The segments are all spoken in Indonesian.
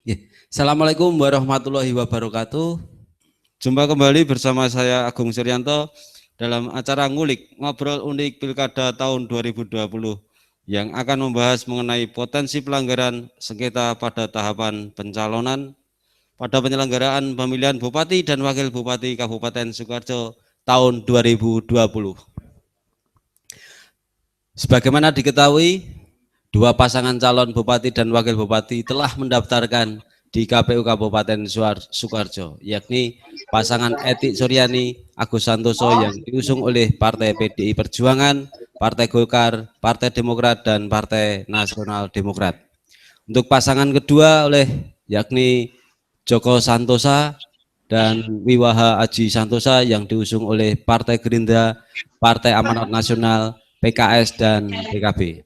Ya. Assalamualaikum warahmatullahi wabarakatuh. Jumpa kembali bersama saya Agung Suryanto dalam acara Ngulik Ngobrol Unik Pilkada tahun 2020 yang akan membahas mengenai potensi pelanggaran sengketa pada tahapan pencalonan pada penyelenggaraan pemilihan Bupati dan Wakil Bupati Kabupaten Sukoharjo tahun 2020. Sebagaimana diketahui, dua pasangan calon bupati dan wakil bupati telah mendaftarkan di KPU Kabupaten Sukoharjo, yakni pasangan Etik Suryani Agus Santoso yang diusung oleh Partai PDI Perjuangan, Partai Golkar, Partai Demokrat, dan Partai Nasional Demokrat. Untuk pasangan kedua yakni Joko Santosa dan Wiwaha Aji Santosa yang diusung oleh Partai Gerindra, Partai Amanat Nasional, PKS, dan PKB.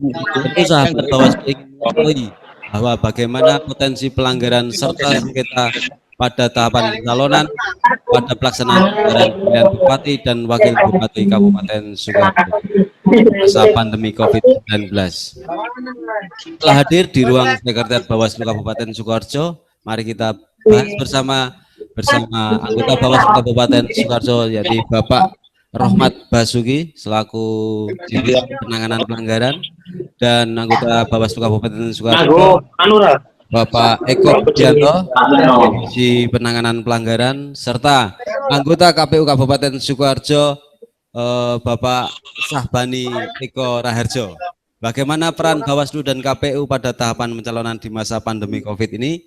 Tentu sahabat Bawaslu ingin mengetahui bahwa bagaimana potensi pelanggaran serta sengketa pada tahapan pencalonan pada pelaksanaan anggaran pemilihan Bupati dan Wakil Bupati Kabupaten Sukoharjo masa pandemi COVID-19. Telah hadir di ruang Sekretariat Bawaslu Kabupaten Sukoharjo, mari kita bahas bersama anggota Bawaslu Kabupaten Sukoharjo, yakni Bapak Rohmat Basuki selaku Divisi Penanganan Pelanggaran, dan anggota Bawaslu Kabupaten Sukoharjo Bapak Eko Pujianto Divisi Penanganan Pelanggaran, serta anggota KPU Kabupaten Sukoharjo Bapak Sahbani Eko Raharjo. Bagaimana peran Bawaslu dan KPU pada tahapan pencalonan di masa pandemi COVID ini?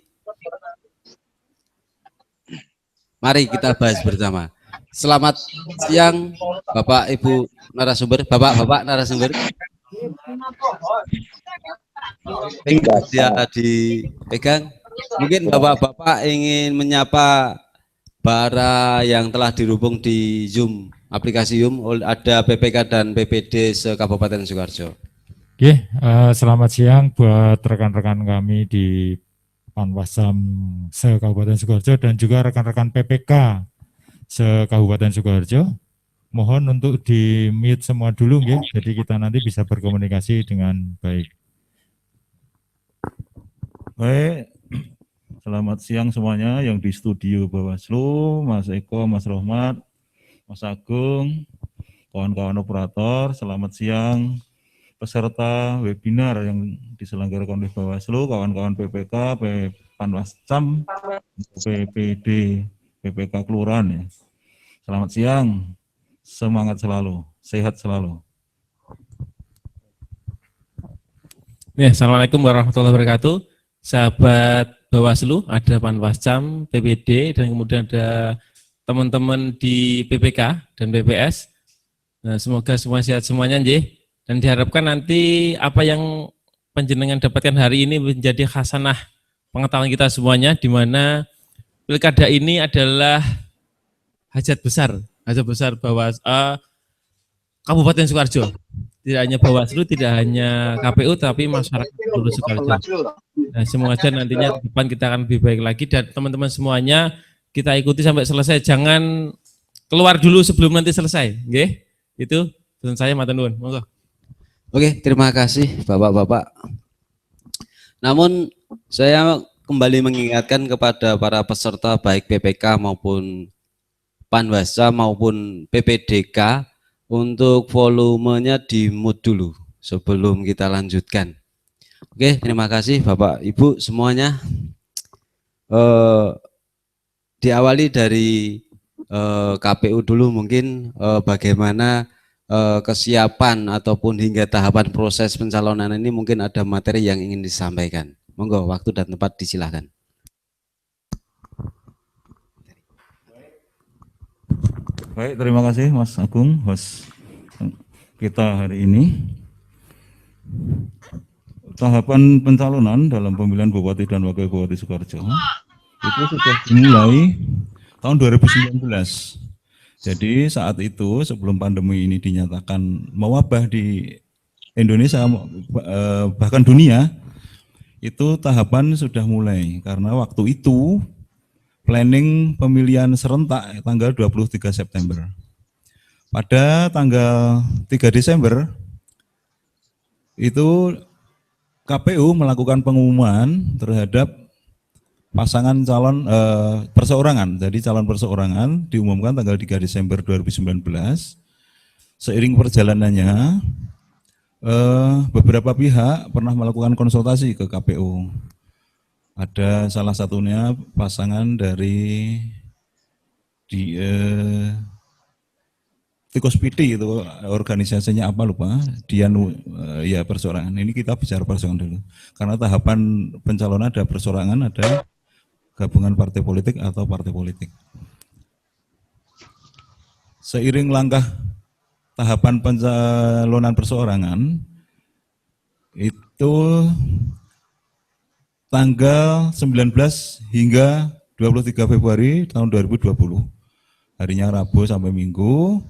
Mari kita bahas bersama. Selamat siang Bapak Ibu narasumber, Bapak narasumber. Bisa dipegang. Mungkin Bapak-bapak ingin menyapa para yang telah dirubung di Zoom, aplikasi Zoom, ada PPK dan PPD se-Kabupaten Sukoharjo. Oke, selamat siang buat rekan-rekan kami di Panwasam se-Kabupaten Sukoharjo dan juga rekan-rekan PPK se-Kabupaten Sukoharjo. Mohon untuk di-mute semua dulu, jadi kita nanti bisa berkomunikasi dengan baik. Baik, selamat siang semuanya yang di studio Bawaslu, Mas Eko, Mas Rohmat, Mas Agung, kawan-kawan operator, selamat siang. Peserta webinar yang diselenggarakan oleh Bawaslu, kawan-kawan PPK, Panwascam, PPD, PPK Kelurahan ya. Selamat siang, semangat selalu, sehat selalu. Ya, Assalamualaikum warahmatullahi wabarakatuh. Sahabat Bawaslu, ada Panwascam, PPD, dan kemudian ada teman-teman di PPK dan PPS. Nah, semoga semua sehat semuanya, nggih. Dan diharapkan nanti apa yang panjenengan dapatkan hari ini menjadi khasanah pengetahuan kita semuanya, di mana pilkada ini adalah hajat besar Kabupaten Sukoharjo. Tidak hanya Bawaslu, tidak hanya KPU, tapi masyarakat seluruh Sukoharjo. Nah, semoga nantinya ke depan kita akan lebih baik lagi, dan teman-teman semuanya kita ikuti sampai selesai. Jangan keluar dulu sebelum nanti selesai. Nggih. Itu pesan saya, matur nuwun. Monggo. Oke, terima kasih Bapak-bapak. Namun saya kembali mengingatkan kepada para peserta baik PPK maupun Panwasa maupun PPDK untuk volumenya di-mute dulu sebelum kita lanjutkan. Oke, terima kasih Bapak Ibu semuanya. Diawali dari KPU dulu mungkin bagaimana kesiapan ataupun hingga tahapan proses pencalonan ini, mungkin ada materi yang ingin disampaikan. Monggo, waktu dan tempat disilahkan. Baik, terima kasih Mas Agung, host kita hari ini. Tahapan pencalonan dalam pemilihan Bupati dan Wakil Bupati Sukoharjo itu sudah dimulai tahun 2019. Jadi saat itu sebelum pandemi ini dinyatakan mewabah di Indonesia bahkan dunia, itu tahapan sudah mulai karena waktu itu planning pemilihan serentak tanggal 23 September. Pada tanggal 3 Desember itu KPU melakukan pengumuman terhadap pasangan calon perseorangan. Jadi calon perseorangan diumumkan tanggal 3 Desember 2019. Seiring perjalanannya, beberapa pihak pernah melakukan konsultasi ke KPU. Ada salah satunya pasangan dari Tikus Piti, itu organisasinya apa lupa, Dianu, ya perseorangan. Ini kita bicara perseorangan dulu. Karena tahapan pencalonan ada perseorangan, ada gabungan partai politik atau partai politik. Seiring langkah tahapan pencalonan perseorangan, itu tanggal 19 hingga 23 Februari tahun 2020. Harinya Rabu sampai Minggu,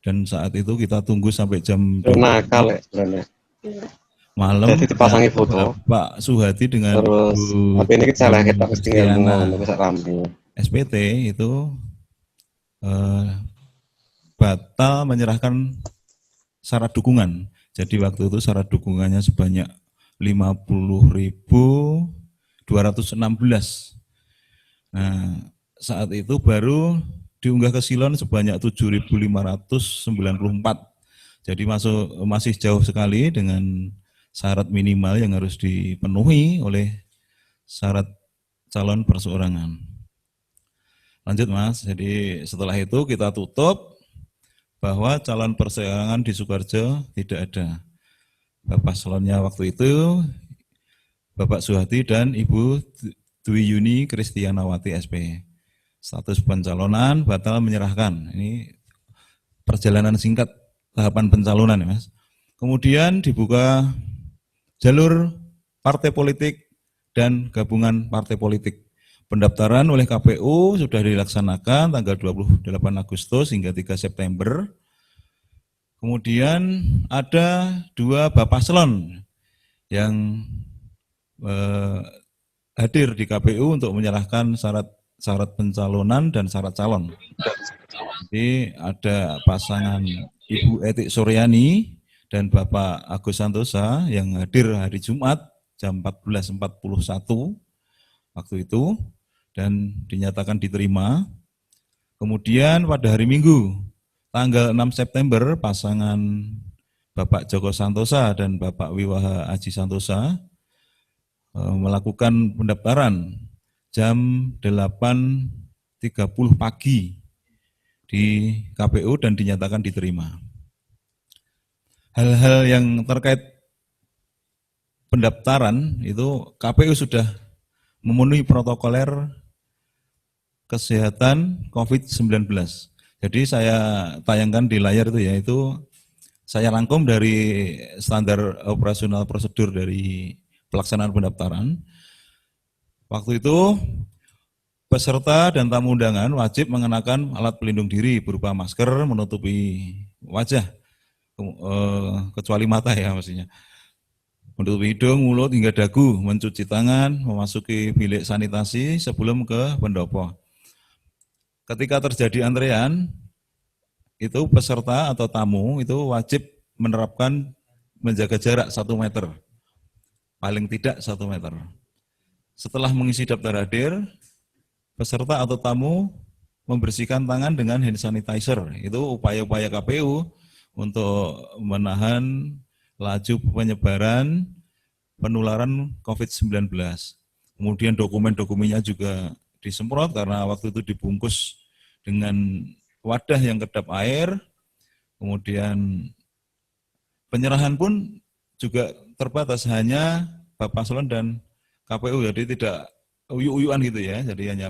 dan saat itu kita tunggu sampai jam nakal ya sebenarnya. malam. Jadi dipasangi foto. Pak Suhadi dengan Terus Bu tapi ini kita salah kita mesti Kristiana ngomong bisa rambu. SPT itu batal menyerahkan syarat dukungan. Jadi waktu itu syarat dukungannya sebanyak 50.216. Nah, saat itu baru diunggah ke Silon sebanyak 7.594. Jadi masih jauh sekali dengan syarat minimal yang harus dipenuhi oleh syarat calon perseorangan. Lanjut Mas, jadi setelah itu kita tutup bahwa calon perseorangan di Sukoharjo tidak ada. Bapak paslonnya waktu itu Bapak Suhadi dan Ibu Dwi Yuni Kristianawati SP. Status pencalonan batal menyerahkan. Ini perjalanan singkat tahapan pencalonan ya Mas. Kemudian dibuka jalur partai politik dan gabungan partai politik. Pendaftaran oleh KPU sudah dilaksanakan tanggal 28 Agustus hingga 3 September. Kemudian ada 2 Bapaslon yang hadir di KPU untuk menyerahkan syarat pencalonan dan syarat calon. Jadi ada pasangan Ibu Etik Suryani dan Bapak Agus Santosa yang hadir hari Jumat jam 14.41 waktu itu dan dinyatakan diterima. Kemudian pada hari Minggu tanggal 6 September pasangan Bapak Joko Santosa dan Bapak Wiwaha Aji Santosa melakukan pendaftaran jam 8.30 pagi di KPU dan dinyatakan diterima. Hal-hal yang terkait pendaftaran itu KPU sudah memenuhi protokoler kesehatan COVID-19. Jadi saya tayangkan di layar itu ya, itu saya rangkum dari standar operasional prosedur dari pelaksanaan pendaftaran. Waktu itu peserta dan tamu undangan wajib mengenakan alat pelindung diri berupa masker menutupi wajah, kecuali mata ya maksudnya. Menutupi hidung, mulut hingga dagu, mencuci tangan, memasuki bilik sanitasi sebelum ke pendopo. Ketika terjadi antrean, itu peserta atau tamu itu wajib menerapkan menjaga jarak 1 meter. Paling tidak 1 meter. Setelah mengisi daftar hadir, peserta atau tamu membersihkan tangan dengan hand sanitizer. Itu upaya-upaya KPU untuk menahan laju penyebaran penularan COVID-19. Kemudian dokumen-dokumennya juga disemprot karena waktu itu dibungkus dengan wadah yang kedap air. Kemudian penyerahan pun juga terbatas, hanya Bapaslon dan KPU, jadi tidak uyuk-uyukan gitu ya. Jadi hanya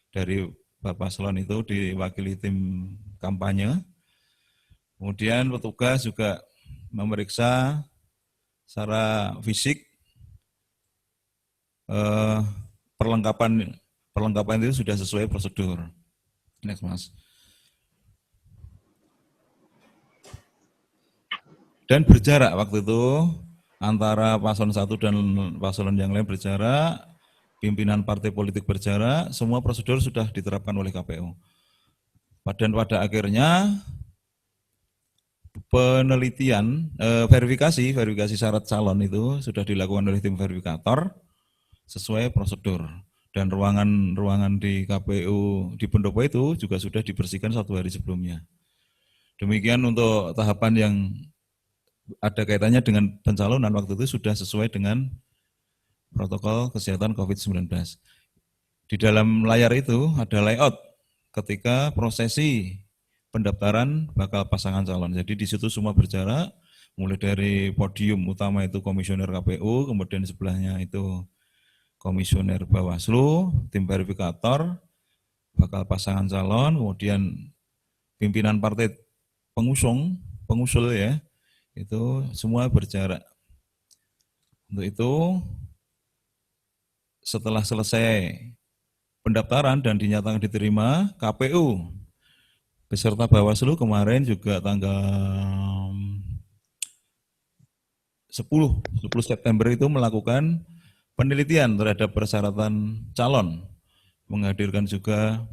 dari Bapaslon itu diwakili tim kampanye. Kemudian petugas juga memeriksa secara fisik perlengkapan itu sudah sesuai prosedur. Next Mas. Dan berjarak waktu itu antara paslon 1 dan paslon yang lain berjarak, pimpinan partai politik berjarak, semua prosedur sudah diterapkan oleh KPU. Dan pada akhirnya penelitian, verifikasi syarat calon itu sudah dilakukan oleh tim verifikator sesuai prosedur. Dan ruangan di KPU di pendopo itu juga sudah dibersihkan 1 hari sebelumnya. Demikian untuk tahapan yang ada kaitannya dengan pencalonan waktu itu sudah sesuai dengan protokol kesehatan COVID-19. Di dalam layar itu ada layout ketika prosesi pendaftaran bakal pasangan calon. Jadi di situ semua berjarak, mulai dari podium utama itu komisioner KPU, kemudian di sebelahnya itu komisioner Bawaslu, tim verifikator, bakal pasangan calon, kemudian pimpinan partai pengusul ya, itu semua berjarak. Untuk itu, setelah selesai pendaftaran dan dinyatakan diterima, KPU beserta Bawaslu kemarin juga tanggal 10 September itu melakukan penelitian terhadap persyaratan calon, menghadirkan juga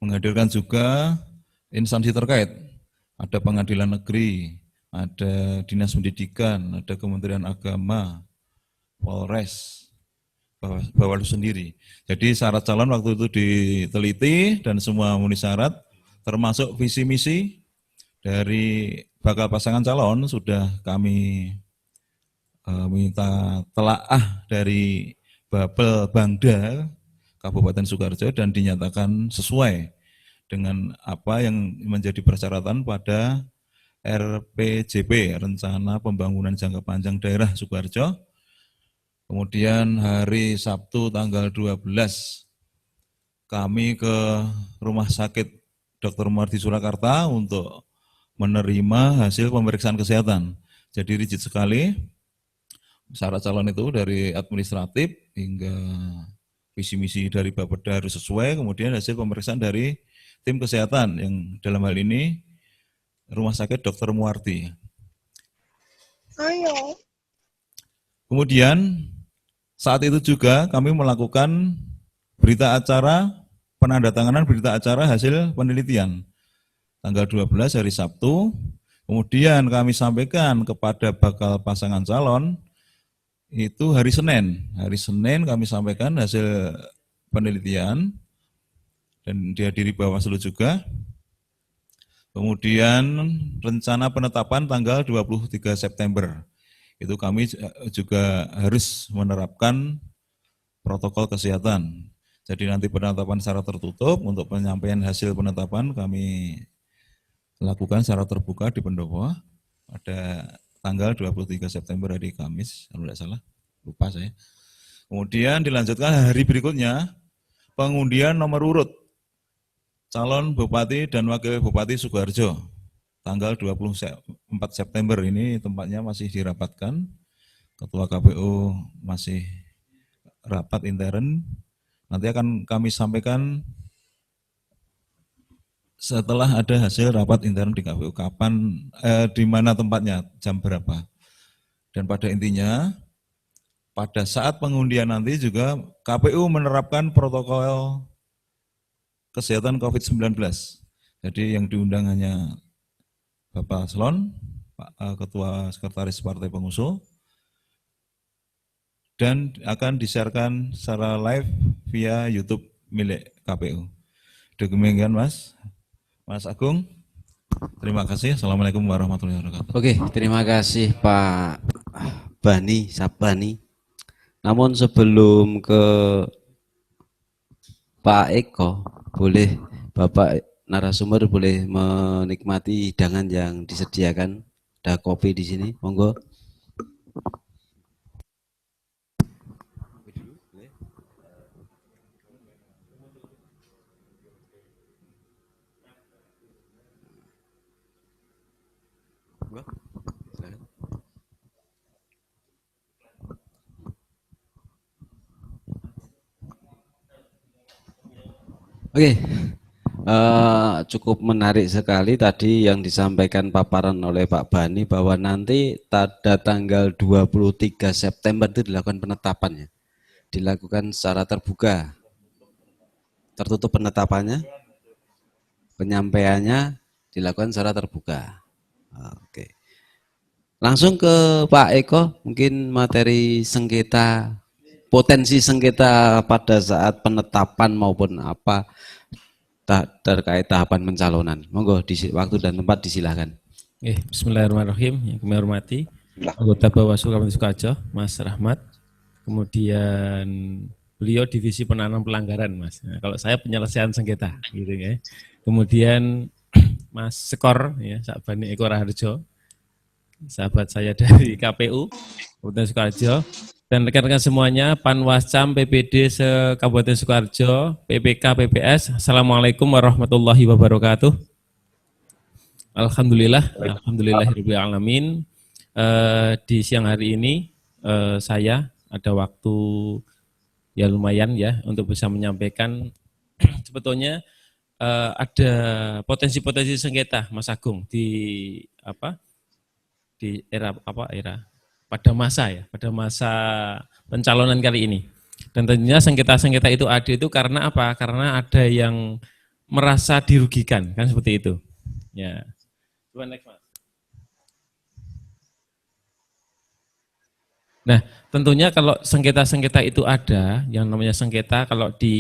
menghadirkan juga instansi terkait, ada pengadilan negeri, ada dinas pendidikan, ada Kementerian Agama, Polres, Bawaslu sendiri. Jadi syarat calon waktu itu diteliti dan semua memenuhi syarat, termasuk visi misi dari bakal pasangan calon sudah kami minta telaah dari Bapel Bangda Kabupaten Sukoharjo dan dinyatakan sesuai dengan apa yang menjadi persyaratan pada RPJP, Rencana Pembangunan Jangka Panjang Daerah Sukoharjo. Kemudian hari Sabtu tanggal 12 kami ke Rumah Sakit Dr. Muardi Surakarta untuk menerima hasil pemeriksaan kesehatan. Jadi rigid sekali, syarat calon itu dari administratif hingga visi misi dari Bapeda harus sesuai, kemudian hasil pemeriksaan dari tim kesehatan yang dalam hal ini Rumah Sakit Dr. Muardi. Kemudian saat itu juga kami melakukan berita acara, penandatanganan berita acara hasil penelitian. Tanggal 12 hari Sabtu, kemudian kami sampaikan kepada bakal pasangan calon, itu hari Senin. Hari Senin kami sampaikan hasil penelitian, dan dihadiri Bawaslu juga. Kemudian rencana penetapan tanggal 23 September. Itu kami juga harus menerapkan protokol kesehatan. Jadi nanti penetapan secara tertutup, untuk penyampaian hasil penetapan kami lakukan secara terbuka di pendopo pada tanggal 23 September hari Kamis, kalau tidak salah, lupa saya. Kemudian dilanjutkan hari berikutnya, pengundian nomor urut calon Bupati dan Wakil Bupati Sukoharjo. Tanggal 24 September ini tempatnya masih dirapatkan, Ketua KPU masih rapat intern, nanti akan kami sampaikan setelah ada hasil rapat intern di KPU, kapan, di mana tempatnya, jam berapa. Dan pada intinya, pada saat pengundian nanti juga KPU menerapkan protokol kesehatan COVID-19. Jadi yang diundang hanya Bapak Slon, Pak Ketua Sekretaris Partai Pengusul, dan akan disiarkan secara live via YouTube milik KPU. Demikian Mas Agung. Terima kasih. Assalamualaikum warahmatullahi wabarakatuh. Oke, terima kasih Pak Bani Sabani. Namun sebelum ke Pak Eko, boleh Bapak narasumber boleh menikmati hidangan yang disediakan. Ada kopi di sini, monggo. Oke, cukup menarik sekali tadi yang disampaikan paparan oleh Pak Bani bahwa nanti pada tanggal 23 September itu dilakukan penetapannya, dilakukan secara terbuka, tertutup penetapannya, penyampaiannya dilakukan secara terbuka. Oke. Langsung ke Pak Eko, mungkin materi sengketa, potensi sengketa pada saat penetapan maupun apa terkait tahapan pencalonan. Monggo waktu dan tempat disilahkan. Bismillahirrahmanirrahim. Yang kami hormati anggota Bawaslu Kabupaten Sukoharjo, Mas Rahmat. Kemudian beliau divisi penanganan pelanggaran, Mas. Nah, kalau saya penyelesaian sengketa, gitu ya. Kemudian Mas Sekor, ya, Sakbani Eko Raharjo, sahabat saya dari KPU Kabupaten Sukoharjo, dan rekan-rekan semuanya, Panwascam, PPD se-Kabupaten Sukoharjo, PPK, PPS. Assalamualaikum warahmatullahi wabarakatuh. Alhamdulillahirabbil alamin. Di siang hari ini saya ada waktu ya lumayan ya untuk bisa menyampaikan sebetulnya ada potensi-potensi sengketa, Mas Agung, di era pada masa pencalonan kali ini. Dan tentunya sengketa-sengketa itu ada itu karena apa? Karena ada yang merasa dirugikan, kan seperti itu. Ya. Coba next, Mas. Nah, tentunya kalau sengketa-sengketa itu ada, yang namanya sengketa kalau di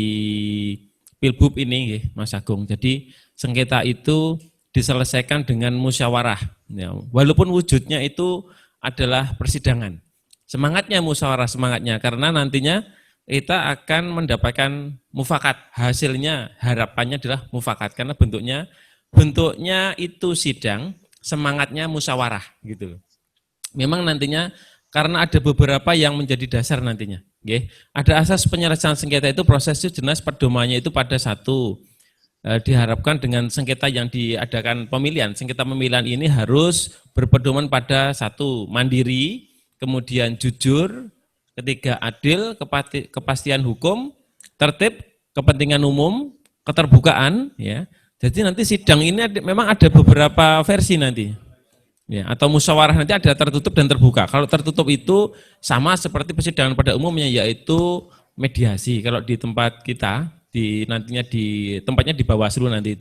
Pilbub ini, Mas Agung. Jadi sengketa itu diselesaikan dengan musyawarah. Ya, walaupun wujudnya itu adalah persidangan. Semangatnya musyawarah, semangatnya karena nantinya kita akan mendapatkan mufakat. Hasilnya harapannya adalah mufakat karena bentuknya itu sidang, semangatnya musyawarah gitu. Memang nantinya karena ada beberapa yang menjadi dasar nantinya. Ada asas penyelesaian sengketa itu prosesnya jelas pedomannya itu pada satu. Diharapkan dengan sengketa yang diadakan pemilihan, sengketa pemilihan ini harus berpedoman pada satu, mandiri, kemudian jujur, ketiga adil, kepastian hukum, tertib, kepentingan umum, keterbukaan, ya. Jadi nanti sidang ini memang ada beberapa versi nanti. Ya, atau musyawarah nanti ada tertutup dan terbuka. Kalau tertutup itu sama seperti persidangan pada umumnya, yaitu mediasi. Kalau di tempat kita, nantinya di tempatnya di Bawaslu nanti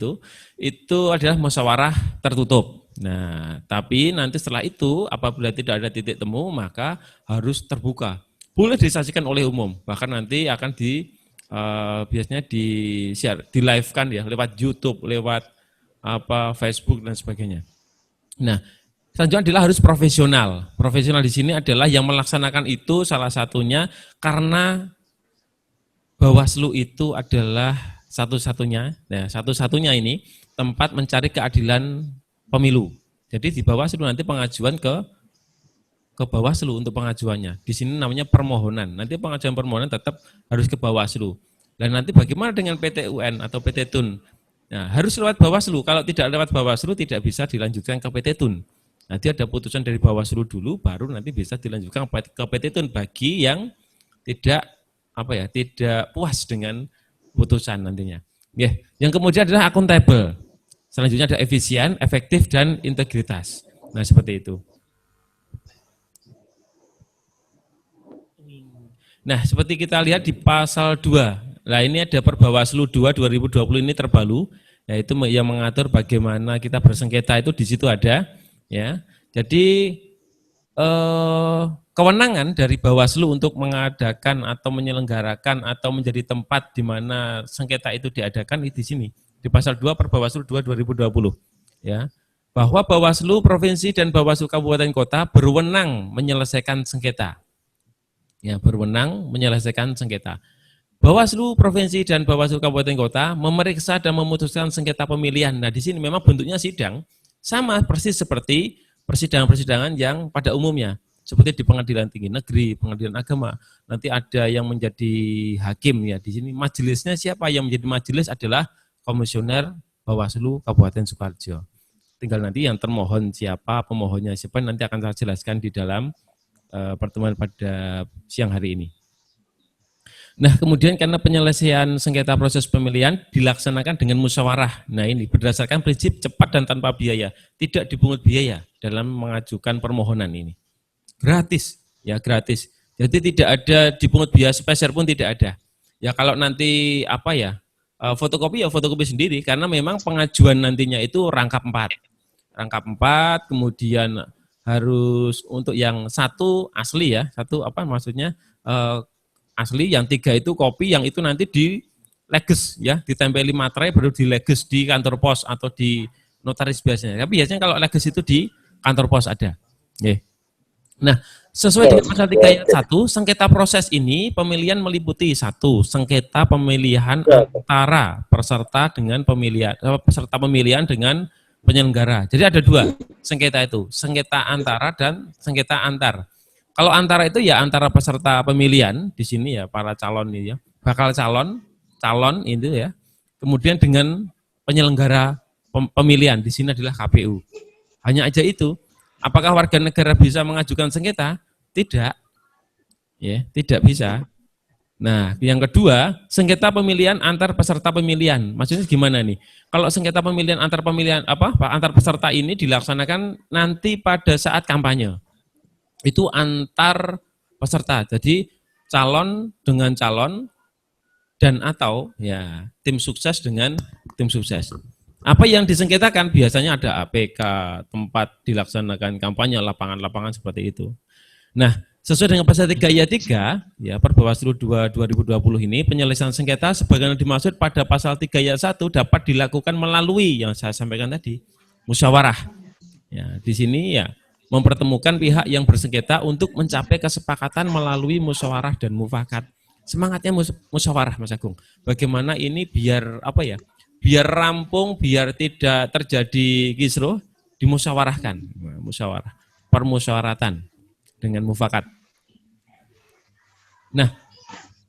itu adalah musyawarah tertutup. Nah, tapi nanti setelah itu apabila tidak ada titik temu maka harus terbuka. Boleh disaksikan oleh umum, bahkan nanti akan biasanya di live-kan ya lewat YouTube, lewat Facebook dan sebagainya. Nah, selanjutnya adalah harus profesional. Profesional di sini adalah yang melaksanakan itu salah satunya karena Bawaslu itu adalah satu-satunya ini tempat mencari keadilan pemilu. Jadi di Bawaslu nanti pengajuan ke Bawaslu untuk pengajuannya. Di sini namanya permohonan. Nanti pengajuan permohonan tetap harus ke Bawaslu. Dan nanti bagaimana dengan PT UN atau PT Tun? Nah, harus lewat Bawaslu. Kalau tidak lewat Bawaslu tidak bisa dilanjutkan ke PT Tun. Nanti ada putusan dari Bawaslu dulu, baru nanti bisa dilanjutkan ke PT Tun bagi yang tidak puas dengan putusan nantinya. Ya, yang kemudian adalah akuntabel. Selanjutnya ada efisien, efektif, dan integritas. Nah, seperti itu. Nah, seperti kita lihat di pasal 2. Nah, ini ada Perbawaslu 2 2020 ini terbaru, yaitu yang mengatur bagaimana kita bersengketa itu di situ ada, ya. Jadi kewenangan dari Bawaslu untuk mengadakan atau menyelenggarakan atau menjadi tempat di mana sengketa itu diadakan di sini di pasal 2 Perbawaslu 2 2020, ya. Bahwa Bawaslu provinsi dan Bawaslu kabupaten kota berwenang menyelesaikan sengketa. Ya, berwenang menyelesaikan sengketa. Bawaslu provinsi dan Bawaslu kabupaten kota memeriksa dan memutuskan sengketa pemilihan. Nah, di sini memang bentuknya sidang sama persis seperti persidangan-persidangan yang pada umumnya. Seperti di Pengadilan Tinggi Negeri, Pengadilan Agama, nanti ada yang menjadi hakim ya. Di sini majelisnya siapa yang menjadi majelis adalah komisioner Bawaslu Kabupaten Sukoharjo. Tinggal nanti yang termohon siapa, pemohonnya siapa nanti akan saya jelaskan di dalam pertemuan pada siang hari ini. Nah, kemudian karena penyelesaian sengketa proses pemilihan dilaksanakan dengan musyawarah. Nah, ini berdasarkan prinsip cepat dan tanpa biaya, tidak dipungut biaya dalam mengajukan permohonan ini. Gratis, ya gratis. Jadi tidak ada dipungut biaya sepeser pun tidak ada. Ya kalau nanti fotokopi ya fotokopi sendiri karena memang pengajuan nantinya itu rangkap 4. rangkap 4, kemudian harus untuk yang 1 asli ya, 1 apa maksudnya asli, yang 3 itu kopi, yang itu nanti di leges ya, ditempeli materai baru di leges di kantor pos atau di notaris biasanya. Tapi biasanya kalau leges itu di kantor pos ada. Oke. Nah, sesuai dengan pasal 3 ayat 1, sengketa proses ini pemilihan meliputi 1, sengketa pemilihan antara peserta dengan peserta pemilihan dengan penyelenggara. Jadi ada 2 sengketa itu, sengketa antara dan sengketa antar. Kalau antara itu ya antara peserta pemilihan di sini ya para calon ini ya, bakal calon itu ya. Kemudian dengan penyelenggara pemilihan di sini adalah KPU. Hanya aja itu. Apakah warga negara bisa mengajukan sengketa? Tidak. Ya, tidak bisa. Nah, yang kedua, sengketa pemilihan antar peserta pemilihan. Maksudnya gimana nih? Kalau sengketa pemilihan antar antar peserta ini dilaksanakan nanti pada saat kampanye. Itu antar peserta. Jadi calon dengan calon dan atau ya tim sukses dengan tim sukses. Apa yang disengketakan biasanya ada APK, tempat dilaksanakan kampanye, lapangan-lapangan seperti itu. Nah, sesuai dengan pasal 3 ayat 3, ya Perbawaslu 2 2020 ini, penyelesaian sengketa sebagaimana dimaksud pada pasal 3 ayat 1 dapat dilakukan melalui yang saya sampaikan tadi, musyawarah. Ya, di sini ya mempertemukan pihak yang bersengketa untuk mencapai kesepakatan melalui musyawarah dan mufakat. Semangatnya musyawarah, Mas Agung. Bagaimana ini biar apa ya? Biar rampung, biar tidak terjadi kisruh, dimusyawarahkan. Musyawarah, permusyawaratan dengan mufakat. Nah,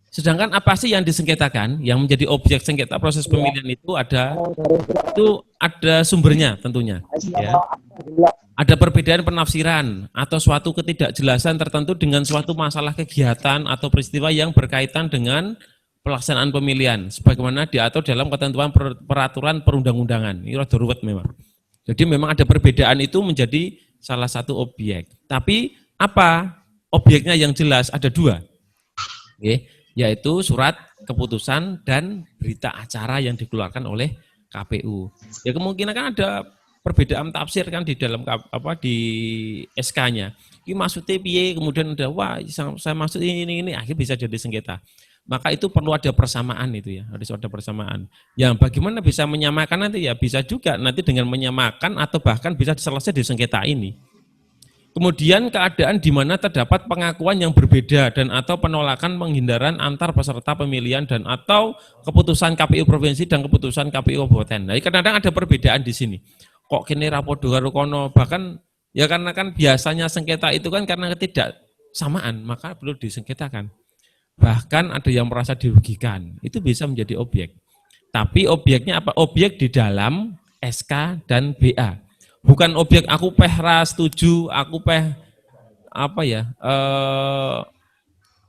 sedangkan apa sih yang disengketakan, yang menjadi objek sengketa proses pemilihan itu ada sumbernya tentunya. Ya. Ada perbedaan penafsiran atau suatu ketidakjelasan tertentu dengan suatu masalah kegiatan atau peristiwa yang berkaitan dengan pelaksanaan pemilihan, sebagaimana diatur dalam ketentuan peraturan perundang-undangan. Ini rada ruwet memang. Jadi memang ada perbedaan itu menjadi salah satu objek. Tapi apa objeknya yang jelas? Ada 2, yaitu surat keputusan dan berita acara yang dikeluarkan oleh KPU. Ya kemungkinan kan ada perbedaan tafsir kan di dalam di SK-nya. Ini maksudnya piye, kemudian ada wah saya maksud ini akhirnya bisa jadi sengketa. Maka itu perlu ada persamaan itu ya, harus ada persamaan. Yang bagaimana bisa menyamakan nanti ya bisa juga nanti dengan menyamakan atau bahkan bisa selesai di sengketa ini. Kemudian keadaan di mana terdapat pengakuan yang berbeda dan atau penolakan penghindaran antar peserta pemilihan dan atau keputusan KPU provinsi dan keputusan KPU kabupaten. Nah, kadang-kadang ada perbedaan di sini. Kok kini rapodo karo kono, bahkan ya karena kan biasanya sengketa itu kan karena ketidaksamaan, maka perlu disengketakan. Bahkan ada yang merasa dirugikan, itu bisa menjadi objek. Tapi objeknya apa? Objek di dalam SK dan BA. Bukan objek aku setuju, aku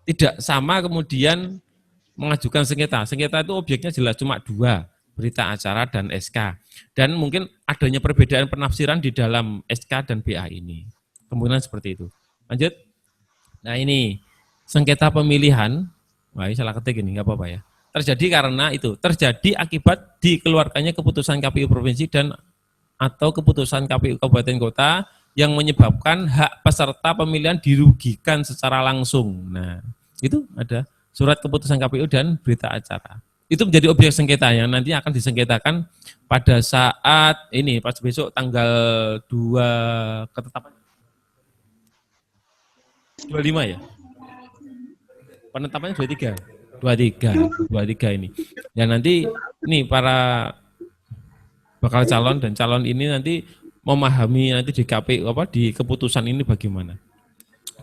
tidak sama kemudian mengajukan sengketa. Sengketa itu objeknya jelas cuma 2, berita acara dan SK. Dan mungkin adanya perbedaan penafsiran di dalam SK dan BA ini. Kemungkinan seperti itu. Lanjut. Nah ini, sengketa pemilihan, wah ini salah ketik ini, nggak apa-apa ya. Terjadi akibat dikeluarkannya keputusan KPU provinsi dan atau keputusan KPU kabupaten kota yang menyebabkan hak peserta pemilihan dirugikan secara langsung. Nah, itu ada surat keputusan KPU dan berita acara. Itu menjadi objek sengketa yang nanti akan disengketakan pada saat ini, pas besok tanggal 2 ketetapan 25 ya. Penetapannya 23 ini. Dan nanti ini para bakal calon dan calon ini nanti memahami nanti di KPU di keputusan ini bagaimana.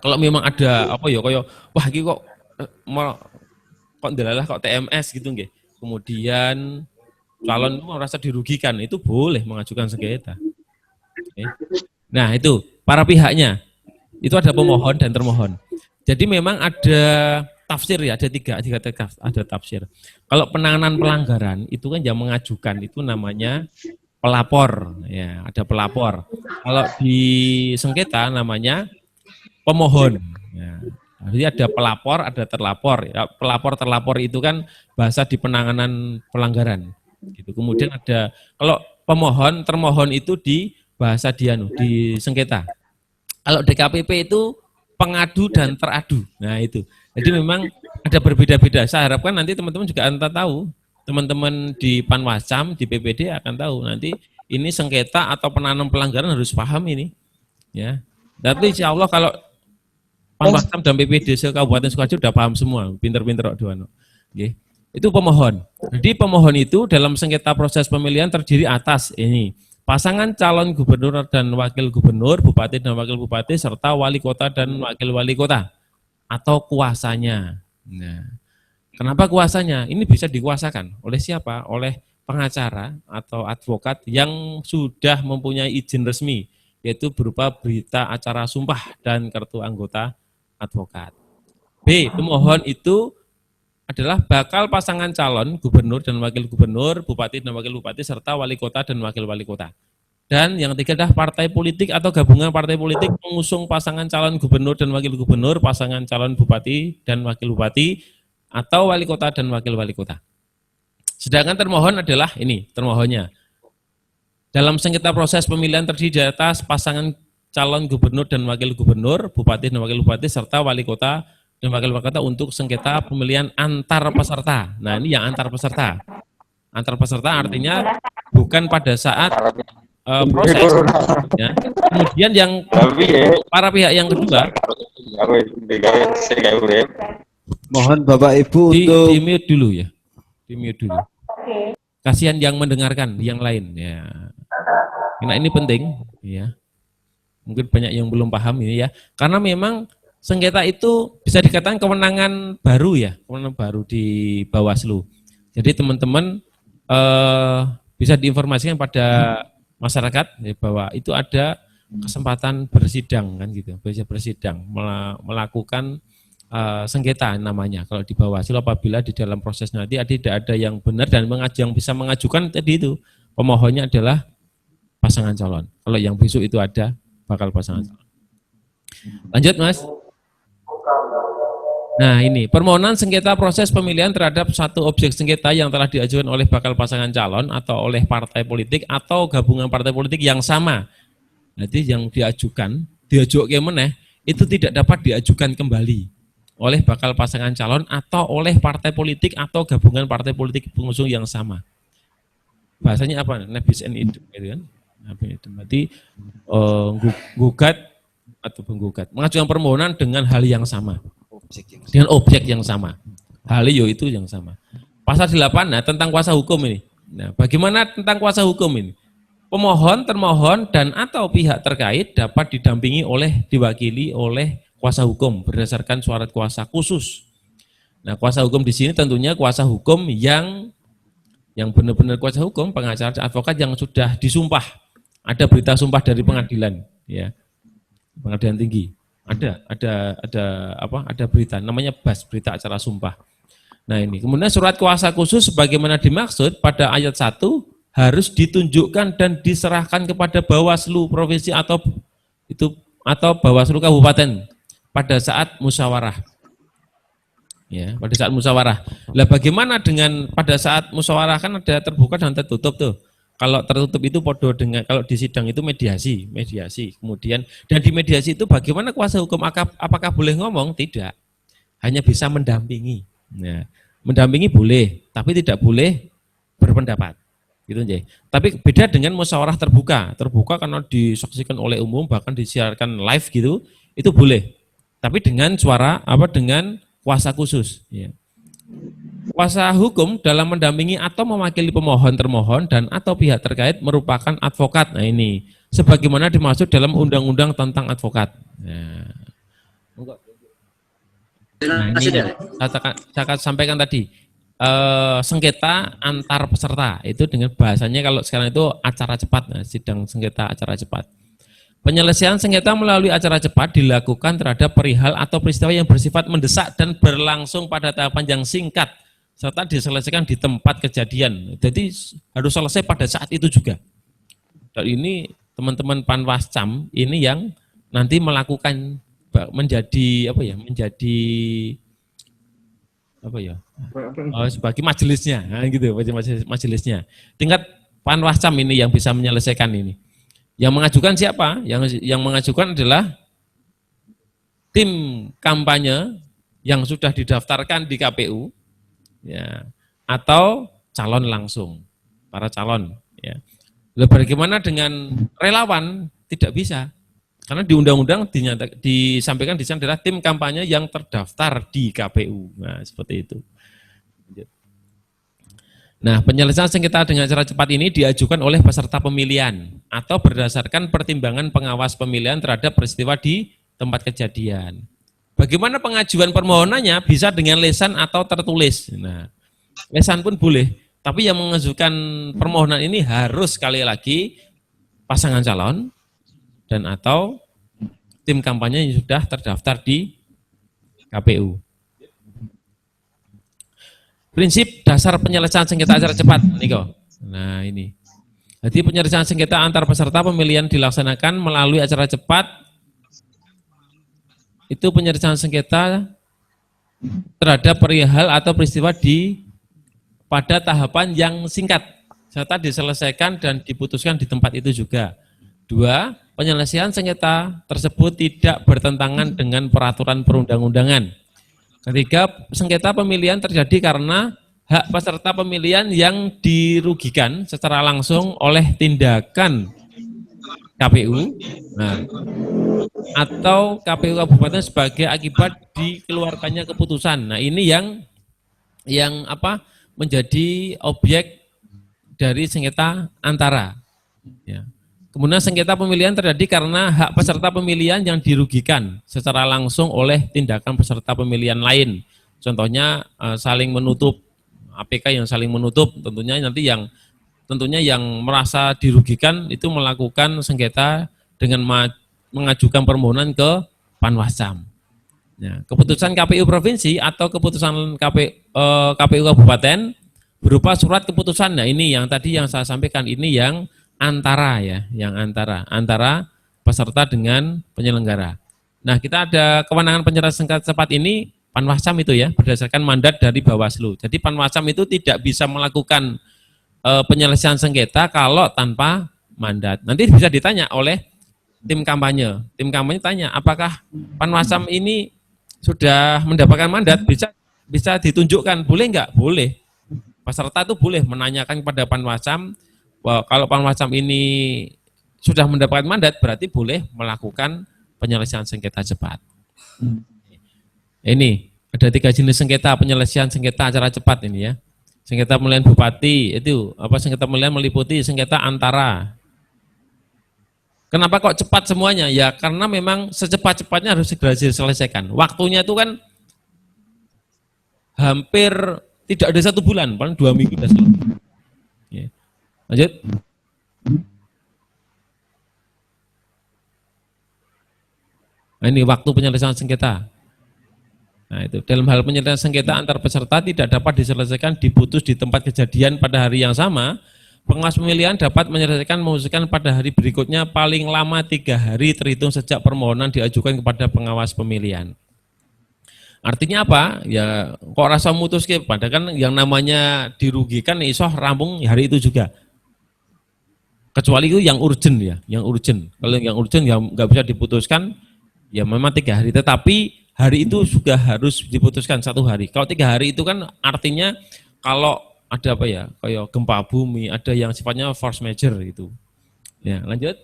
Kalau memang ada wah iki kok ndelalah kok TMS gitu nggih. Kemudian calon itu merasa dirugikan, itu boleh mengajukan sengketa. Oke. Nah, itu para pihaknya. Itu ada pemohon dan termohon. Jadi memang ada tafsir ya, ada tafsir. Kalau penanganan pelanggaran itu kan yang mengajukan itu namanya pelapor, ya ada pelapor. Kalau di sengketa namanya pemohon. Ya. Jadi ada pelapor, ada terlapor. Ya, pelapor terlapor itu kan bahasa di penanganan pelanggaran. Gitu. Kemudian ada kalau pemohon termohon itu di bahasa di sengketa. Kalau DKPP itu pengadu dan teradu. Nah itu. Jadi memang ada berbeda-beda. Saya harapkan nanti teman-teman juga akan tahu. Teman-teman di Panwascam, di PPD akan tahu nanti ini sengketa atau penanam pelanggaran harus paham ini. Ya. Tapi insya Allah kalau Panwascam dan PPD Kabupaten Sukoharjo sudah paham semua, pinter-pinter kok Doano. Oke. Itu pemohon. Jadi pemohon itu dalam sengketa proses pemilihan terdiri atas ini pasangan calon gubernur dan wakil gubernur, bupati dan wakil bupati, serta wali kota dan wakil wali kota atau kuasanya. Nah, kenapa kuasanya? Ini bisa dikuasakan oleh siapa? Oleh pengacara atau advokat yang sudah mempunyai izin resmi, yaitu berupa berita acara sumpah dan kartu anggota advokat. B. Pemohon itu adalah bakal pasangan calon gubernur dan wakil gubernur, bupati dan wakil bupati, serta wali kota dan wakil wali kota. Dan yang ketiga adalah partai politik atau gabungan partai politik mengusung pasangan calon gubernur dan wakil gubernur, pasangan calon bupati dan wakil bupati, atau wali kota dan wakil wali kota. Sedangkan termohon adalah ini, termohonnya. Dalam sengketa proses pemilihan terdiri di atas pasangan calon gubernur dan wakil gubernur, bupati dan wakil bupati, serta wali kota dan wakil wali kota untuk sengketa pemilihan antar peserta. Nah ini yang antar peserta. Antar peserta artinya bukan pada saat proses. Ya. Kemudian yang para pihak yang kedua, Mohon Bapak Ibu untuk di mute dulu ya, di mute dulu. Kasihan yang mendengarkan yang lain ya. Nah ini penting ya. Mungkin banyak yang belum paham ini ya. Karena memang sengketa itu bisa dikatakan kewenangan baru ya, kewenangan baru di Bawaslu. Jadi teman-teman bisa diinformasikan pada masyarakat ya, bahwa itu ada kesempatan bersidang kan gitu, bisa bersidang melakukan sengketa namanya kalau di Bawaslu apabila di dalam proses nanti tidak ada yang benar dan yang bisa mengajukan tadi itu pemohonnya adalah pasangan calon. Kalau yang besok itu ada bakal pasangan calon. Lanjut Mas. Nah ini, permohonan sengketa proses pemilihan terhadap satu objek sengketa yang telah diajukan oleh bakal pasangan calon atau oleh partai politik atau gabungan partai politik yang sama. Jadi yang diajukan meneh itu tidak dapat diajukan kembali oleh bakal pasangan calon atau oleh partai politik atau gabungan partai politik pengusung yang sama. Bahasanya apa? Nebis and idem gitu kan. Berarti gugat atau penggugat mengajukan permohonan dengan hal yang sama. Dengan objek yang sama. Hal itu yang sama. Pasal 8 nah, tentang kuasa hukum ini. Nah, bagaimana tentang kuasa hukum ini? Pemohon, termohon dan atau pihak terkait dapat diwakili oleh kuasa hukum berdasarkan surat kuasa khusus. Nah, kuasa hukum di sini tentunya kuasa hukum yang benar-benar kuasa hukum, pengacara advokat yang sudah disumpah. Ada berita sumpah dari pengadilan, ya. Pengadilan tinggi. Ada berita namanya BAS, berita acara sumpah. Nah ini kemudian surat kuasa khusus sebagaimana dimaksud pada ayat 1 harus ditunjukkan dan diserahkan kepada Bawaslu provinsi atau Bawaslu kabupaten pada saat musyawarah. Ya, pada saat musyawarah. Lah bagaimana dengan pada saat musyawarah kan ada terbuka dan tertutup tuh. Kalau tertutup itu podo dengan kalau di sidang itu mediasi. Kemudian dan di mediasi itu bagaimana kuasa hukum apakah boleh ngomong? Tidak. Hanya bisa mendampingi. Nah, mendampingi boleh, tapi tidak boleh berpendapat. Gitu aja. Tapi beda dengan musyawarah terbuka. Terbuka karena disaksikan oleh umum bahkan disiarkan live gitu, itu boleh. Tapi dengan dengan kuasa khusus, ya. Kuasa hukum dalam mendampingi atau mewakili pemohon, termohon, dan atau pihak terkait merupakan advokat. Nah ini, sebagaimana dimaksud dalam undang-undang tentang advokat. Nah ini saya sampaikan tadi, sengketa antar peserta, itu dengan bahasanya kalau sekarang itu acara cepat, nah, sidang sengketa acara cepat. Penyelesaian sengketa melalui acara cepat dilakukan terhadap perihal atau peristiwa yang bersifat mendesak dan berlangsung pada tahapan yang singkat, serta diselesaikan di tempat kejadian. Jadi harus selesai pada saat itu juga. Dan ini teman-teman Panwascam ini yang nanti melakukan sebagai majelisnya, nah, gitu, majelisnya. Tingkat Panwascam ini yang bisa menyelesaikan ini. Yang mengajukan siapa? Yang mengajukan adalah tim kampanye yang sudah didaftarkan di KPU, ya, atau calon langsung, para calon. Ya. Lalu bagaimana dengan relawan? Tidak bisa, karena di undang-undang disampaikan di sana adalah tim kampanye yang terdaftar di KPU. Nah, seperti itu. Nah, penyelesaian sengketa dengan cara cepat ini diajukan oleh peserta pemilihan atau berdasarkan pertimbangan pengawas pemilihan terhadap peristiwa di tempat kejadian. Bagaimana pengajuan permohonannya? Bisa dengan lisan atau tertulis. Nah, lisan pun boleh, tapi yang mengajukan permohonan ini harus sekali lagi pasangan calon dan atau tim kampanye yang sudah terdaftar di KPU. Prinsip dasar penyelesaian sengketa acara cepat, Niko. Nah ini. Jadi penyelesaian sengketa antar peserta pemilihan dilaksanakan melalui acara cepat. Itu penyelesaian sengketa terhadap perihal atau peristiwa pada tahapan yang singkat, serta diselesaikan dan diputuskan di tempat itu juga. 2. Penyelesaian sengketa tersebut tidak bertentangan dengan peraturan perundang-undangan. Ketiga, sengketa pemilihan terjadi karena hak peserta pemilihan yang dirugikan secara langsung oleh tindakan KPU, nah, atau KPU Kabupaten sebagai akibat dikeluarkannya keputusan. Nah, ini yang menjadi objek dari sengketa antara. Ya. Kemudian sengketa pemilihan terjadi karena hak peserta pemilihan yang dirugikan secara langsung oleh tindakan peserta pemilihan lain. Contohnya saling menutup, APK yang saling menutup, tentunya yang merasa dirugikan itu melakukan sengketa dengan mengajukan permohonan ke Panwascam. Ya, keputusan KPU provinsi atau keputusan KPU kabupaten berupa surat keputusan. Nah ini yang tadi yang saya sampaikan, ini yang antara ya, yang antara peserta dengan penyelenggara. Nah, kita ada kewenangan penyelesaian sengketa cepat ini Panwascam itu ya, berdasarkan mandat dari Bawaslu. Jadi Panwascam itu tidak bisa melakukan penyelesaian sengketa kalau tanpa mandat. Nanti bisa ditanya oleh tim kampanye. Tim kampanye tanya, apakah Panwascam ini sudah mendapatkan mandat? Bisa ditunjukkan, boleh enggak? Boleh. Peserta itu boleh menanyakan kepada Panwascam. Wah, kalau Panwascam ini sudah mendapatkan mandat, berarti boleh melakukan penyelesaian sengketa cepat. Ini ada 3 jenis sengketa penyelesaian sengketa acara cepat ini ya. Sengketa pemilihan bupati itu sengketa pemilihan meliputi sengketa antara. Kenapa kok cepat semuanya? Ya karena memang secepat-cepatnya harus segera diselesaikan. Waktunya itu kan hampir tidak ada 1 bulan, paling 2 minggu sudah selesai. Ya. Lanjut. Nah, ini waktu penyelesaian sengketa. Nah, itu dalam hal penyelesaian sengketa antar peserta tidak dapat diselesaikan diputus di tempat kejadian pada hari yang sama. Pengawas pemilihan dapat memutuskan pada hari berikutnya paling lama 3 hari terhitung sejak permohonan diajukan kepada pengawas pemilihan. Artinya apa? Ya kok rasa mutus padahal kan yang namanya dirugikan isoh rampung hari itu juga. Kecuali itu yang urgent ya, yang urgent. Kalau yang urgent ya nggak bisa diputuskan, ya memang 3 hari. Tetapi hari itu juga harus diputuskan 1 hari. Kalau 3 hari itu kan artinya kalau ada kayak gempa bumi, ada yang sifatnya force majeure itu. Ya lanjut.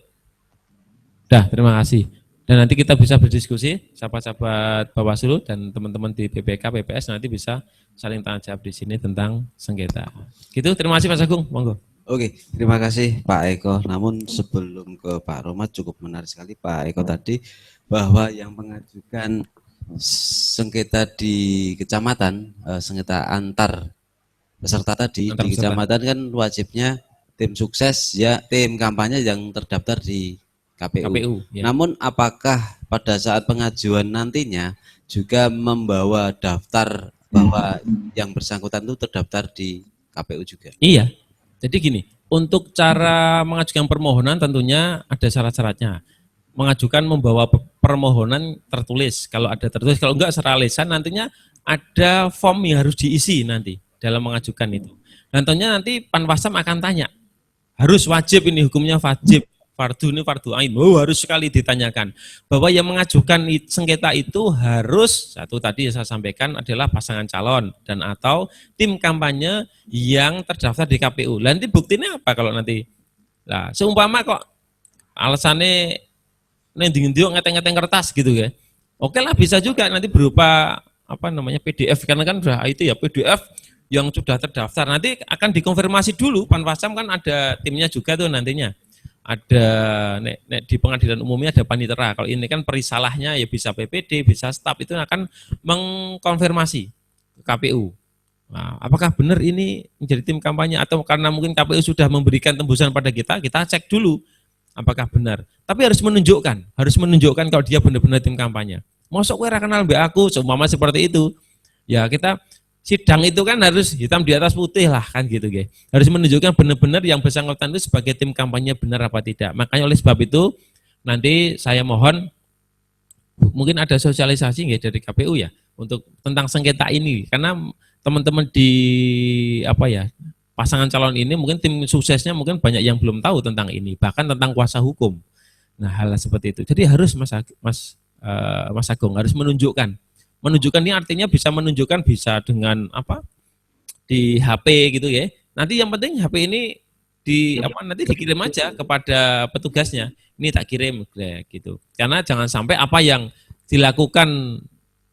Dah, terima kasih. Dan nanti kita bisa berdiskusi, sahabat-sahabat Bawaslu dan teman-teman di BPK, BPS nanti bisa saling tanya jawab di sini tentang sengketa. Gitu, terima kasih Mas Agung, monggo. Oke, terima kasih Pak Eko. Namun sebelum ke Pak Romat, cukup menarik sekali Pak Eko tadi bahwa yang mengajukan sengketa di kecamatan, sengketa antar peserta tadi di kecamatan kan wajibnya tim sukses ya, tim kampanye yang terdaftar di KPU. Ya. Namun apakah pada saat pengajuan nantinya juga membawa daftar bahwa yang bersangkutan itu terdaftar di KPU juga? Iya. Jadi gini, untuk cara mengajukan permohonan tentunya ada syarat-syaratnya. Mengajukan membawa permohonan tertulis, kalau ada tertulis, kalau enggak secara lisan nantinya ada form yang harus diisi nanti dalam mengajukan itu. Dan tentunya nanti Panwascam akan tanya, harus wajib ini hukumnya wajib. fardu ini fardu ain, harus sekali ditanyakan. Bahwa yang mengajukan sengketa itu harus, satu tadi yang saya sampaikan adalah pasangan calon dan atau tim kampanye yang terdaftar di KPU. Nanti buktinya apa kalau nanti? Nah, seumpama kok alasannya ngendi-ngendi ngeteng-ngeteng kertas gitu ya. Oke lah, bisa juga nanti berupa apa namanya PDF, karena kan sudah itu ya PDF yang sudah terdaftar. Nanti akan dikonfirmasi dulu, Panwascam kan ada timnya juga tuh nantinya. Ada di pengadilan umumnya ada panitera. Kalau ini kan perisalahnya ya bisa PPD, bisa staf, itu akan mengkonfirmasi ke KPU. Nah, apakah benar ini menjadi tim kampanye atau karena mungkin KPU sudah memberikan tembusan pada kita cek dulu apakah benar. Tapi harus menunjukkan kalau dia benar-benar tim kampanye. Mosok kowe ora kenal mbak aku, seumpama seperti itu. Ya kita sidang itu kan harus hitam di atas putih lah kan gitu guys. Harus menunjukkan benar-benar yang bersangkutan itu sebagai tim kampanye benar apa tidak. Makanya oleh sebab itu nanti saya mohon mungkin ada sosialisasi nggak dari KPU ya untuk tentang sengketa ini, karena teman-teman di apa ya pasangan calon ini mungkin tim suksesnya mungkin banyak yang belum tahu tentang ini, bahkan tentang kuasa hukum. Nah hal seperti itu. Jadi harus Mas Agung harus menunjukkan ini artinya bisa menunjukkan bisa dengan apa di HP gitu ya. Nanti yang penting HP ini nanti dikirim aja kepada petugasnya. Ini tak kirim gitu. Karena jangan sampai apa yang dilakukan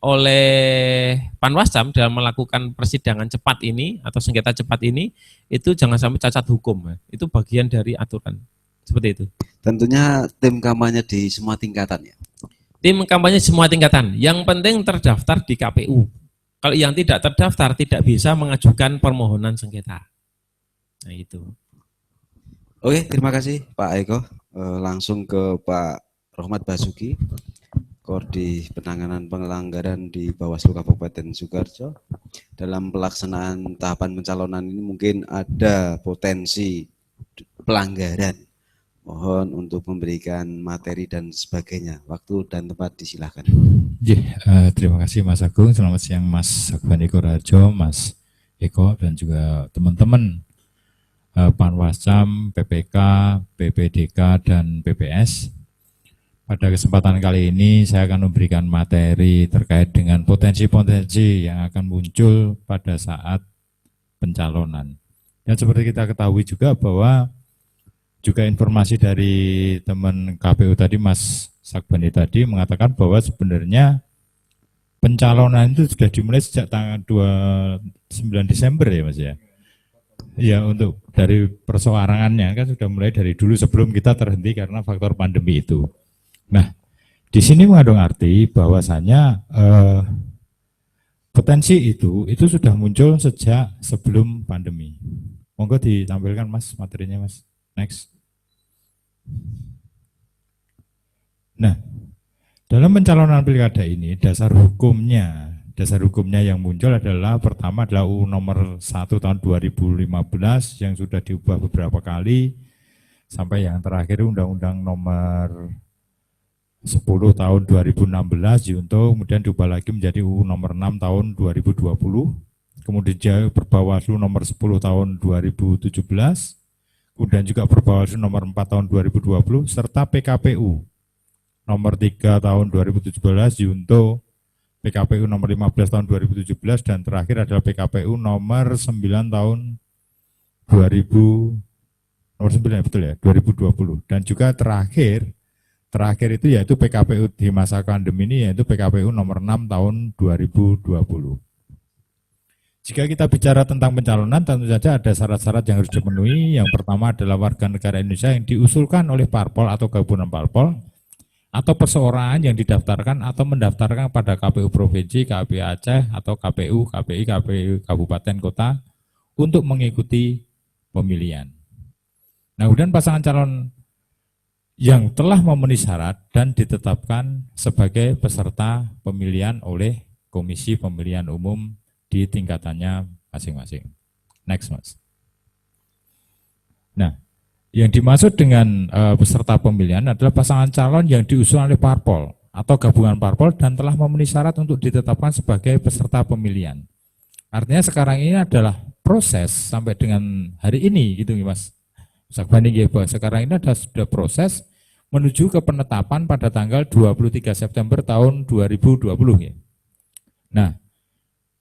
oleh Panwascam dalam melakukan persidangan cepat ini atau sengketa cepat ini itu jangan sampai cacat hukum. Itu bagian dari aturan. Seperti itu. Tentunya tim kampanye di semua tingkatan ya. Tim kampanye semua tingkatan. Yang penting terdaftar di KPU. Kalau yang tidak terdaftar tidak bisa mengajukan permohonan sengketa. Nah itu. Oke, terima kasih Pak Eko. Langsung ke Pak Rohmat Basuki, Koordinator Penanganan Pelanggaran di Bawaslu Kabupaten Sukoharjo. Dalam pelaksanaan tahapan pencalonan ini mungkin ada potensi pelanggaran. Mohon untuk memberikan materi dan sebagainya. Waktu dan tempat disilahkan. Terima kasih Mas Agung. Selamat siang Mas Akban Eko Rajo, Mas Eko dan juga teman-teman Panwascam, PPK, PPDK dan PPS. Pada kesempatan kali ini saya akan memberikan materi terkait dengan potensi-potensi yang akan muncul pada saat pencalonan. Dan seperti kita ketahui juga bahwa juga informasi dari teman KPU tadi, Mas Sakbani tadi mengatakan bahwa sebenarnya pencalonan itu sudah dimulai sejak tanggal 29 Desember ya Mas ya. Ya untuk dari perseorangannya kan sudah mulai dari dulu sebelum kita terhenti karena faktor pandemi itu. Nah di sini mengandung arti bahwasanya potensi itu sudah muncul sejak sebelum pandemi. Monggo ditampilkan Mas materinya Mas. Next. Nah, dalam pencalonan pilkada ini dasar hukumnya yang muncul adalah pertama adalah UU nomor 1 tahun 2015 yang sudah diubah beberapa kali sampai yang terakhir Undang-Undang nomor 10 tahun 2016 Junto, kemudian diubah lagi menjadi UU nomor 6 tahun 2020, kemudian Perbawaslu nomor 10 tahun 2017, kemudian juga Perbawaslu nomor 4 tahun 2020, serta PKPU nomor 3 tahun 2017, Junto, PKPU nomor 15 tahun 2017, dan terakhir adalah PKPU nomor 9 tahun 2020, dan juga terakhir itu yaitu PKPU di masa pandemi ini yaitu PKPU nomor 6 tahun 2020. Jika kita bicara tentang pencalonan, tentu saja ada syarat-syarat yang harus dipenuhi. Yang pertama adalah warga negara Indonesia yang diusulkan oleh parpol atau gabungan parpol, atau perseorangan yang didaftarkan atau mendaftarkan pada KPU Provinsi, KPU Aceh, atau KPU, KPI, KPU Kabupaten Kota untuk mengikuti pemilihan. Nah, kemudian pasangan calon yang telah memenuhi syarat dan ditetapkan sebagai peserta pemilihan oleh Komisi Pemilihan Umum di tingkatannya masing-masing. Next, Mas. Nah, yang dimaksud dengan peserta pemilihan adalah pasangan calon yang diusung oleh parpol atau gabungan parpol dan telah memenuhi syarat untuk ditetapkan sebagai peserta pemilihan. Artinya sekarang ini adalah proses sampai dengan hari ini gitu Mas. Sagbani nggih, bahwa sekarang ini ada sudah proses menuju ke penetapan pada tanggal 23 September tahun 2020 ya. Nah,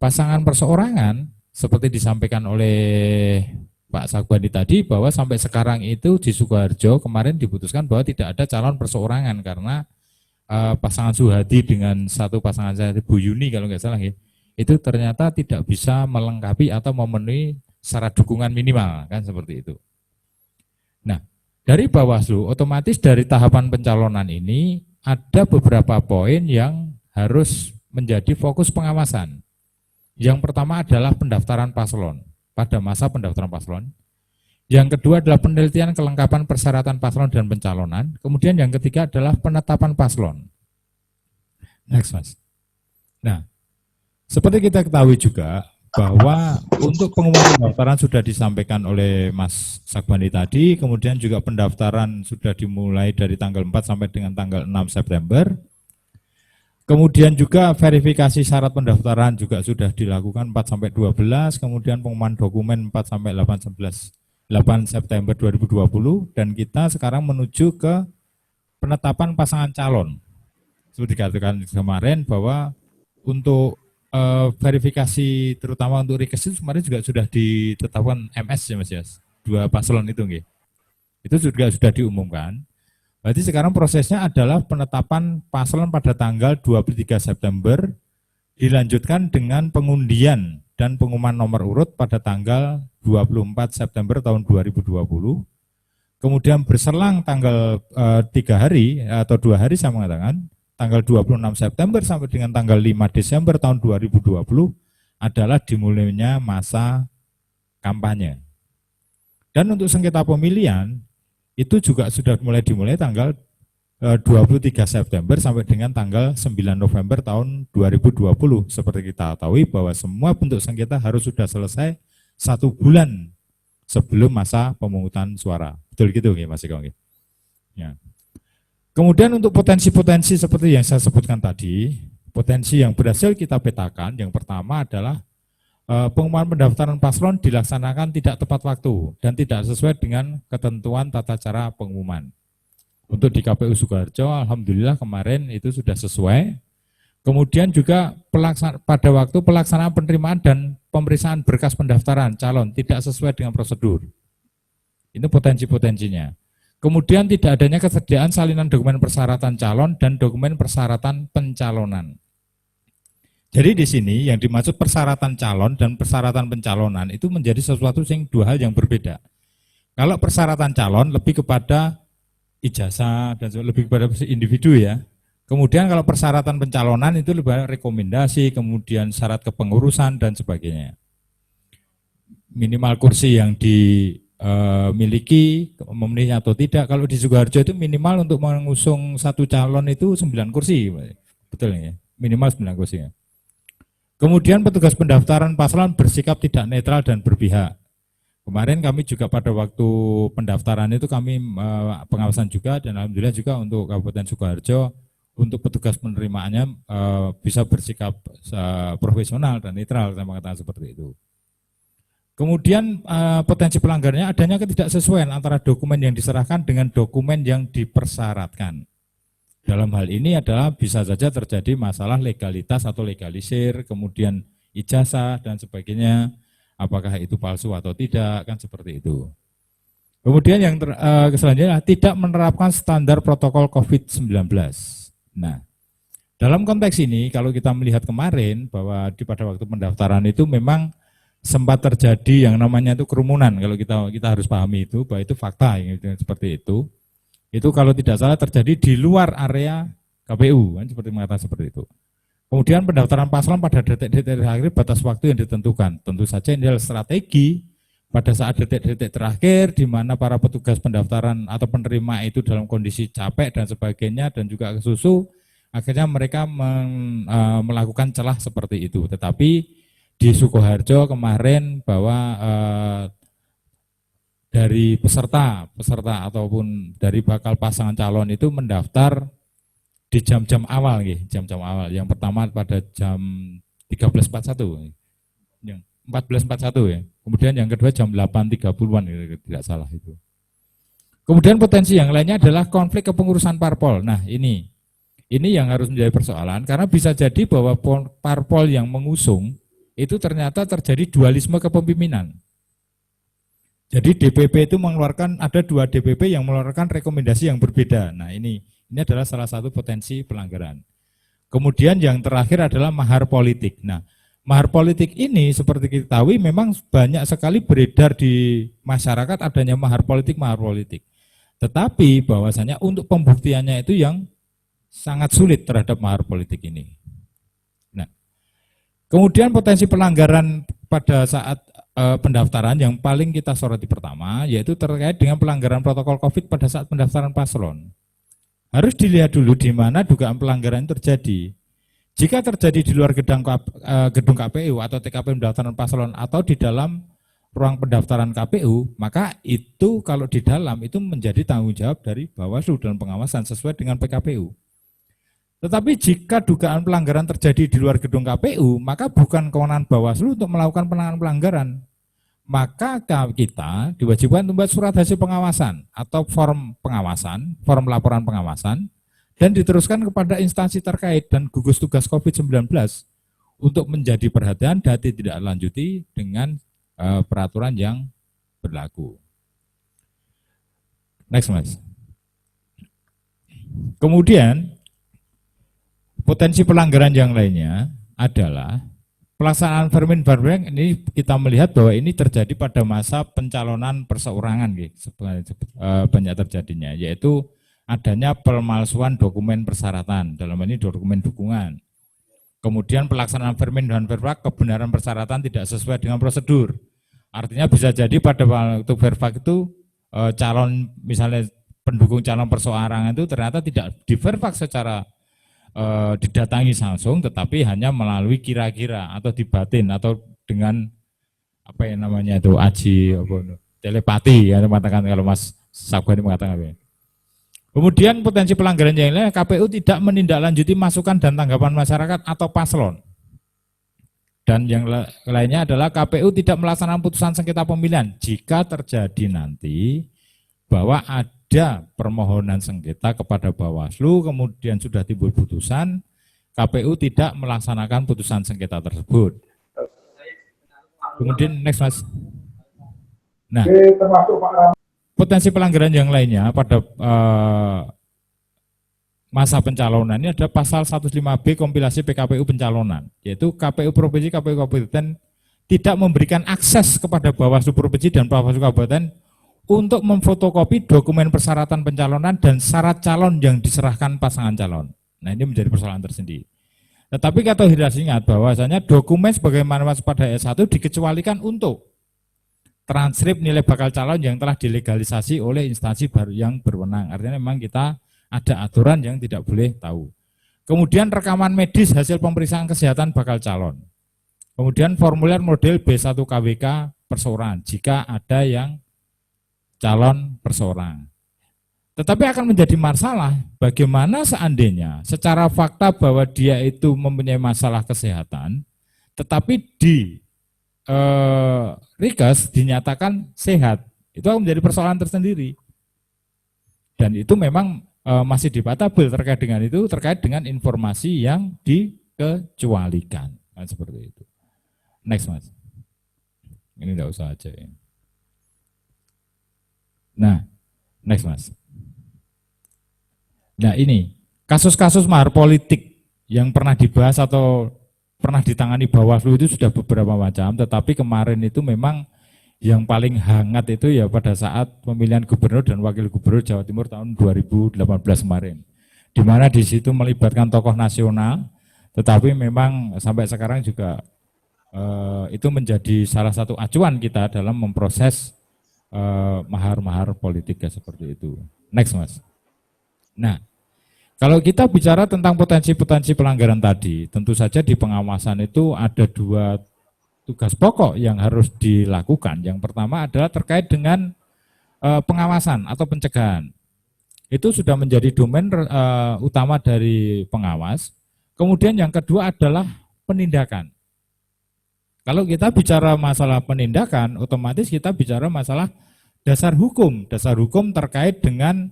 pasangan perseorangan seperti disampaikan oleh Pak Sagbani tadi bahwa sampai sekarang itu di Sukoharjo kemarin diputuskan bahwa tidak ada calon perseorangan karena pasangan Suhadi dengan satu pasangan saya Bu Yuni kalau nggak salah ya, itu ternyata tidak bisa melengkapi atau memenuhi syarat dukungan minimal kan seperti itu. Nah, dari Bawaslu otomatis dari tahapan pencalonan ini ada beberapa poin yang harus menjadi fokus pengawasan. Yang pertama adalah pendaftaran paslon pada masa pendaftaran paslon. Yang kedua adalah penelitian kelengkapan persyaratan paslon dan pencalonan. Kemudian yang ketiga adalah penetapan paslon. Next, Mas. Nah, seperti kita ketahui juga bahwa untuk pengumuman pendaftaran sudah disampaikan oleh Mas Sagbani tadi, kemudian juga pendaftaran sudah dimulai dari tanggal 4 sampai dengan tanggal 6 September. Kemudian juga verifikasi syarat pendaftaran juga sudah dilakukan 4 sampai 12, kemudian pengumuman dokumen 4 sampai 8 September 2020, dan kita sekarang menuju ke penetapan pasangan calon. Seperti dikatakan kemarin bahwa untuk verifikasi terutama untuk request itu kemarin juga sudah ditetapkan MS ya Mas ya, 2 paslon itu nggih. Itu juga sudah diumumkan. Berarti sekarang prosesnya adalah penetapan paslon pada tanggal 23 September dilanjutkan dengan pengundian dan pengumuman nomor urut pada tanggal 24 September tahun 2020. Kemudian berselang tanggal 3 hari atau 2 hari saya mengatakan, tanggal 26 September sampai dengan tanggal 5 Desember tahun 2020 adalah dimulainya masa kampanye. Dan untuk sengketa pemilihan itu juga sudah dimulai tanggal 23 September sampai dengan tanggal 9 November tahun 2020. Seperti kita ketahui bahwa semua bentuk sengketa harus sudah selesai 1 bulan sebelum masa pemungutan suara. Betul gitu ya Mas Eko? Ya. Kemudian untuk potensi-potensi seperti yang saya sebutkan tadi, potensi yang berhasil kita petakan, yang pertama adalah pengumuman pendaftaran paslon dilaksanakan tidak tepat waktu dan tidak sesuai dengan ketentuan tata cara pengumuman. Untuk di KPU Sukoharjo, alhamdulillah kemarin itu sudah sesuai. Kemudian juga pada waktu pelaksanaan penerimaan dan pemeriksaan berkas pendaftaran calon tidak sesuai dengan prosedur. Itu potensi-potensinya. Kemudian tidak adanya kesediaan salinan dokumen persyaratan calon dan dokumen persyaratan pencalonan. Jadi di sini yang dimaksud persyaratan calon dan persyaratan pencalonan itu menjadi sesuatu yang 2 hal yang berbeda. Kalau persyaratan calon lebih kepada ijazah dan lebih kepada individu ya. Kemudian kalau persyaratan pencalonan itu lebih rekomendasi, kemudian syarat kepengurusan dan sebagainya. Minimal kursi yang dimiliki, memenuhi atau tidak. Kalau di Sukoharjo itu minimal untuk mengusung 1 calon itu 9 kursi. Betul ya? Minimal 9 kursi ya. Kemudian petugas pendaftaran paslon bersikap tidak netral dan berpihak. Kemarin kami juga pada waktu pendaftaran itu kami pengawasan juga dan alhamdulillah juga untuk Kabupaten Sukoharjo untuk petugas penerimaannya bisa bersikap profesional dan netral, saya mengatakan seperti itu. Kemudian potensi pelanggarannya adanya ketidaksesuaian antara dokumen yang diserahkan dengan dokumen yang dipersyaratkan. Dalam hal ini adalah bisa saja terjadi masalah legalitas atau legalisir, kemudian ijazah dan sebagainya, apakah itu palsu atau tidak, kan seperti itu. Kemudian yang selanjutnya tidak menerapkan standar protokol COVID-19. Nah, dalam konteks ini kalau kita melihat kemarin bahwa pada waktu pendaftaran itu memang sempat terjadi yang namanya itu kerumunan, kalau kita harus pahami itu bahwa itu fakta yang seperti itu. Itu kalau tidak salah terjadi di luar area KPU, kan seperti mengatakan seperti itu. Kemudian pendaftaran paslon pada detik-detik terakhir batas waktu yang ditentukan. Tentu saja ini adalah strategi pada saat detik-detik terakhir di mana para petugas pendaftaran atau penerima itu dalam kondisi capek dan sebagainya dan juga kesusu, akhirnya mereka melakukan celah seperti itu. Tetapi di Sukoharjo kemarin bahwa dari peserta ataupun dari bakal pasangan calon itu mendaftar di jam-jam awal, jam-jam awal. Yang pertama pada jam 13.41, yang 14.41 ya. Kemudian yang kedua jam 8.30-an tidak salah itu. Kemudian potensi yang lainnya adalah konflik kepengurusan parpol. Nah, ini yang harus menjadi persoalan karena bisa jadi bahwa parpol yang mengusung itu ternyata terjadi dualisme kepemimpinan. Jadi DPP itu mengeluarkan, ada 2 DPP yang mengeluarkan rekomendasi yang berbeda. Nah, ini adalah salah satu potensi pelanggaran. Kemudian yang terakhir adalah mahar politik. Nah, mahar politik ini seperti kita tahu memang banyak sekali beredar di masyarakat adanya mahar politik. Tetapi bahwasanya untuk pembuktiannya itu yang sangat sulit terhadap mahar politik ini. Nah, kemudian potensi pelanggaran pada saat pendaftaran yang paling kita soroti pertama yaitu terkait dengan pelanggaran protokol COVID pada saat pendaftaran paslon. Harus dilihat dulu di mana dugaan pelanggaran terjadi. Jika terjadi di luar gedung KPU atau TKP pendaftaran paslon atau di dalam ruang pendaftaran KPU, maka itu kalau di dalam itu menjadi tanggung jawab dari Bawaslu dalam pengawasan sesuai dengan PKPU. Tetapi jika dugaan pelanggaran terjadi di luar gedung KPU, maka bukan kewenangan Bawaslu untuk melakukan penanganan pelanggaran. Maka kita diwajibkan membuat surat hasil pengawasan atau form pengawasan, form laporan pengawasan, dan diteruskan kepada instansi terkait dan gugus tugas COVID-19 untuk menjadi perhatian dan tidak lanjuti dengan peraturan yang berlaku. Next, Mas. Kemudian, potensi pelanggaran yang lainnya adalah pelaksanaan Permen Barbank ini kita melihat bahwa ini terjadi pada masa pencalonan perseorangan, banyak terjadinya, yaitu adanya pemalsuan dokumen persyaratan, dalam ini dokumen dukungan. Kemudian pelaksanaan Permen dan Verfak, kebenaran persyaratan tidak sesuai dengan prosedur. Artinya bisa jadi pada waktu Verfak itu calon, misalnya pendukung calon perseorangan itu ternyata tidak di Verfak secara didatangi langsung, tetapi hanya melalui kira-kira atau dibatin atau dengan apa yang namanya itu telepati ya mengatakan, kalau Mas Sabgani mengatakan apa. Kemudian potensi pelanggaran yang lain, KPU tidak menindaklanjuti masukan dan tanggapan masyarakat atau paslon. Dan yang lainnya adalah KPU tidak melaksanakan putusan sengketa pemilihan jika terjadi nanti bahwa ada permohonan sengketa kepada Bawaslu, kemudian sudah timbul putusan, KPU tidak melaksanakan putusan sengketa tersebut. Kemudian next, Mas. Nah, potensi pelanggaran yang lainnya pada masa pencalonan ini ada pasal 105B kompilasi PKPU pencalonan, yaitu KPU Provinsi, KPU Kabupaten tidak memberikan akses kepada Bawaslu Provinsi dan Bawaslu Kabupaten untuk memfotokopi dokumen persyaratan pencalonan dan syarat calon yang diserahkan pasangan calon. Nah, ini menjadi persoalan tersendiri. Tetapi kata harus ingat bahwasanya dokumen sebagaimana pada ayat 1 dikecualikan untuk transkrip nilai bakal calon yang telah dilegalisasi oleh instansi baru yang berwenang. Artinya memang kita ada aturan yang tidak boleh tahu. Kemudian rekaman medis hasil pemeriksaan kesehatan bakal calon. Kemudian formulir model B1 KWK perseorangan jika ada yang calon perseorang. Tetapi akan menjadi masalah bagaimana seandainya secara fakta bahwa dia itu mempunyai masalah kesehatan, tetapi di Rikas dinyatakan sehat. Itu akan menjadi persoalan tersendiri. Dan itu memang masih debatable terkait dengan itu, terkait dengan informasi yang dikecualikan. Nah, seperti itu. Next, Mas. Ini enggak usah aja ya. Nah, next, Mas. Nah, ini kasus-kasus mahar politik yang pernah dibahas atau pernah ditangani Bawaslu itu sudah beberapa macam, tetapi kemarin itu memang yang paling hangat itu ya pada saat pemilihan gubernur dan wakil gubernur Jawa Timur tahun 2018 kemarin. Di mana di situ melibatkan tokoh nasional, tetapi memang sampai sekarang juga itu menjadi salah satu acuan kita dalam memproses mahar-mahar politik ya, seperti itu. Next, Mas. Nah, kalau kita bicara tentang potensi-potensi pelanggaran tadi, tentu saja di pengawasan itu ada 2 tugas pokok yang harus dilakukan. Yang pertama adalah terkait dengan pengawasan atau pencegahan. Itu sudah menjadi domain utama dari pengawas. Kemudian yang kedua adalah penindakan. Kalau kita bicara masalah penindakan, otomatis kita bicara masalah dasar hukum terkait dengan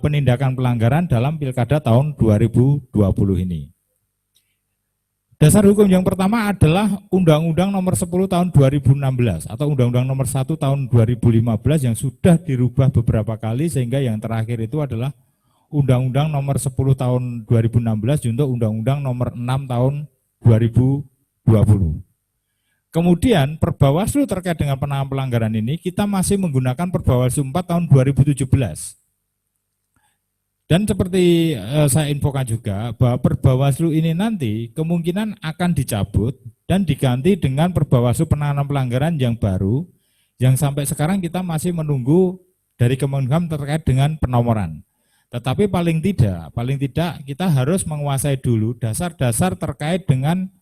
penindakan pelanggaran dalam Pilkada tahun 2020 ini. Dasar hukum yang pertama adalah Undang-Undang Nomor 10 Tahun 2016 atau Undang-Undang Nomor 1 Tahun 2015 yang sudah dirubah beberapa kali, sehingga yang terakhir itu adalah Undang-Undang Nomor 10 Tahun 2016 junto Undang-Undang Nomor 6 Tahun 2020. Kemudian Perbawaslu terkait dengan penanganan pelanggaran ini kita masih menggunakan Perbawaslu 4 Tahun 2017. Dan seperti saya infokan juga bahwa Perbawaslu ini nanti kemungkinan akan dicabut dan diganti dengan Perbawaslu penanganan pelanggaran yang baru, yang sampai sekarang kita masih menunggu dari Kemenkumham terkait dengan penomoran. Tetapi paling tidak kita harus menguasai dulu dasar-dasar terkait dengan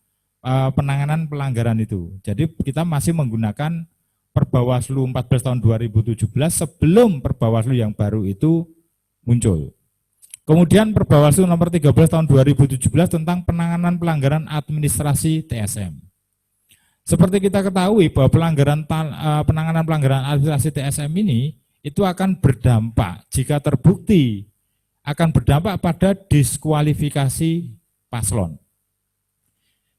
penanganan pelanggaran itu. Jadi kita masih menggunakan Perbawaslu 14 tahun 2017 sebelum Perbawaslu yang baru itu muncul. Kemudian Perbawaslu nomor 13 tahun 2017 tentang penanganan pelanggaran administrasi TSM. Seperti kita ketahui bahwa penanganan pelanggaran administrasi TSM ini itu akan berdampak, jika terbukti, akan berdampak pada diskualifikasi paslon.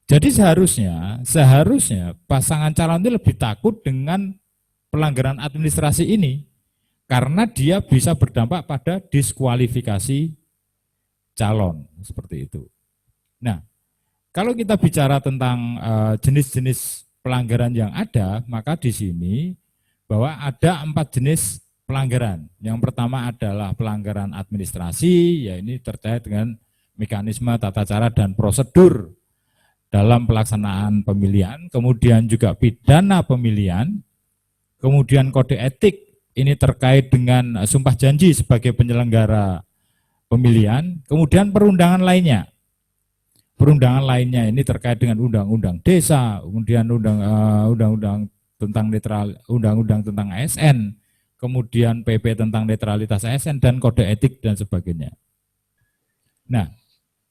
Jadi seharusnya pasangan calon itu lebih takut dengan pelanggaran administrasi ini, karena dia bisa berdampak pada diskualifikasi calon, seperti itu. Nah, kalau kita bicara tentang jenis-jenis pelanggaran yang ada, maka di sini bahwa ada 4 jenis pelanggaran. Yang pertama adalah pelanggaran administrasi, ya ini terkait dengan mekanisme, tata cara, dan prosedur dalam pelaksanaan pemilihan. Kemudian juga pidana pemilihan, kemudian kode etik, ini terkait dengan sumpah janji sebagai penyelenggara pemilihan, kemudian perundangan lainnya. Perundangan lainnya ini terkait dengan undang-undang desa, kemudian undang-undang tentang ASN, kemudian PP tentang netralitas ASN, dan kode etik dan sebagainya. Nah,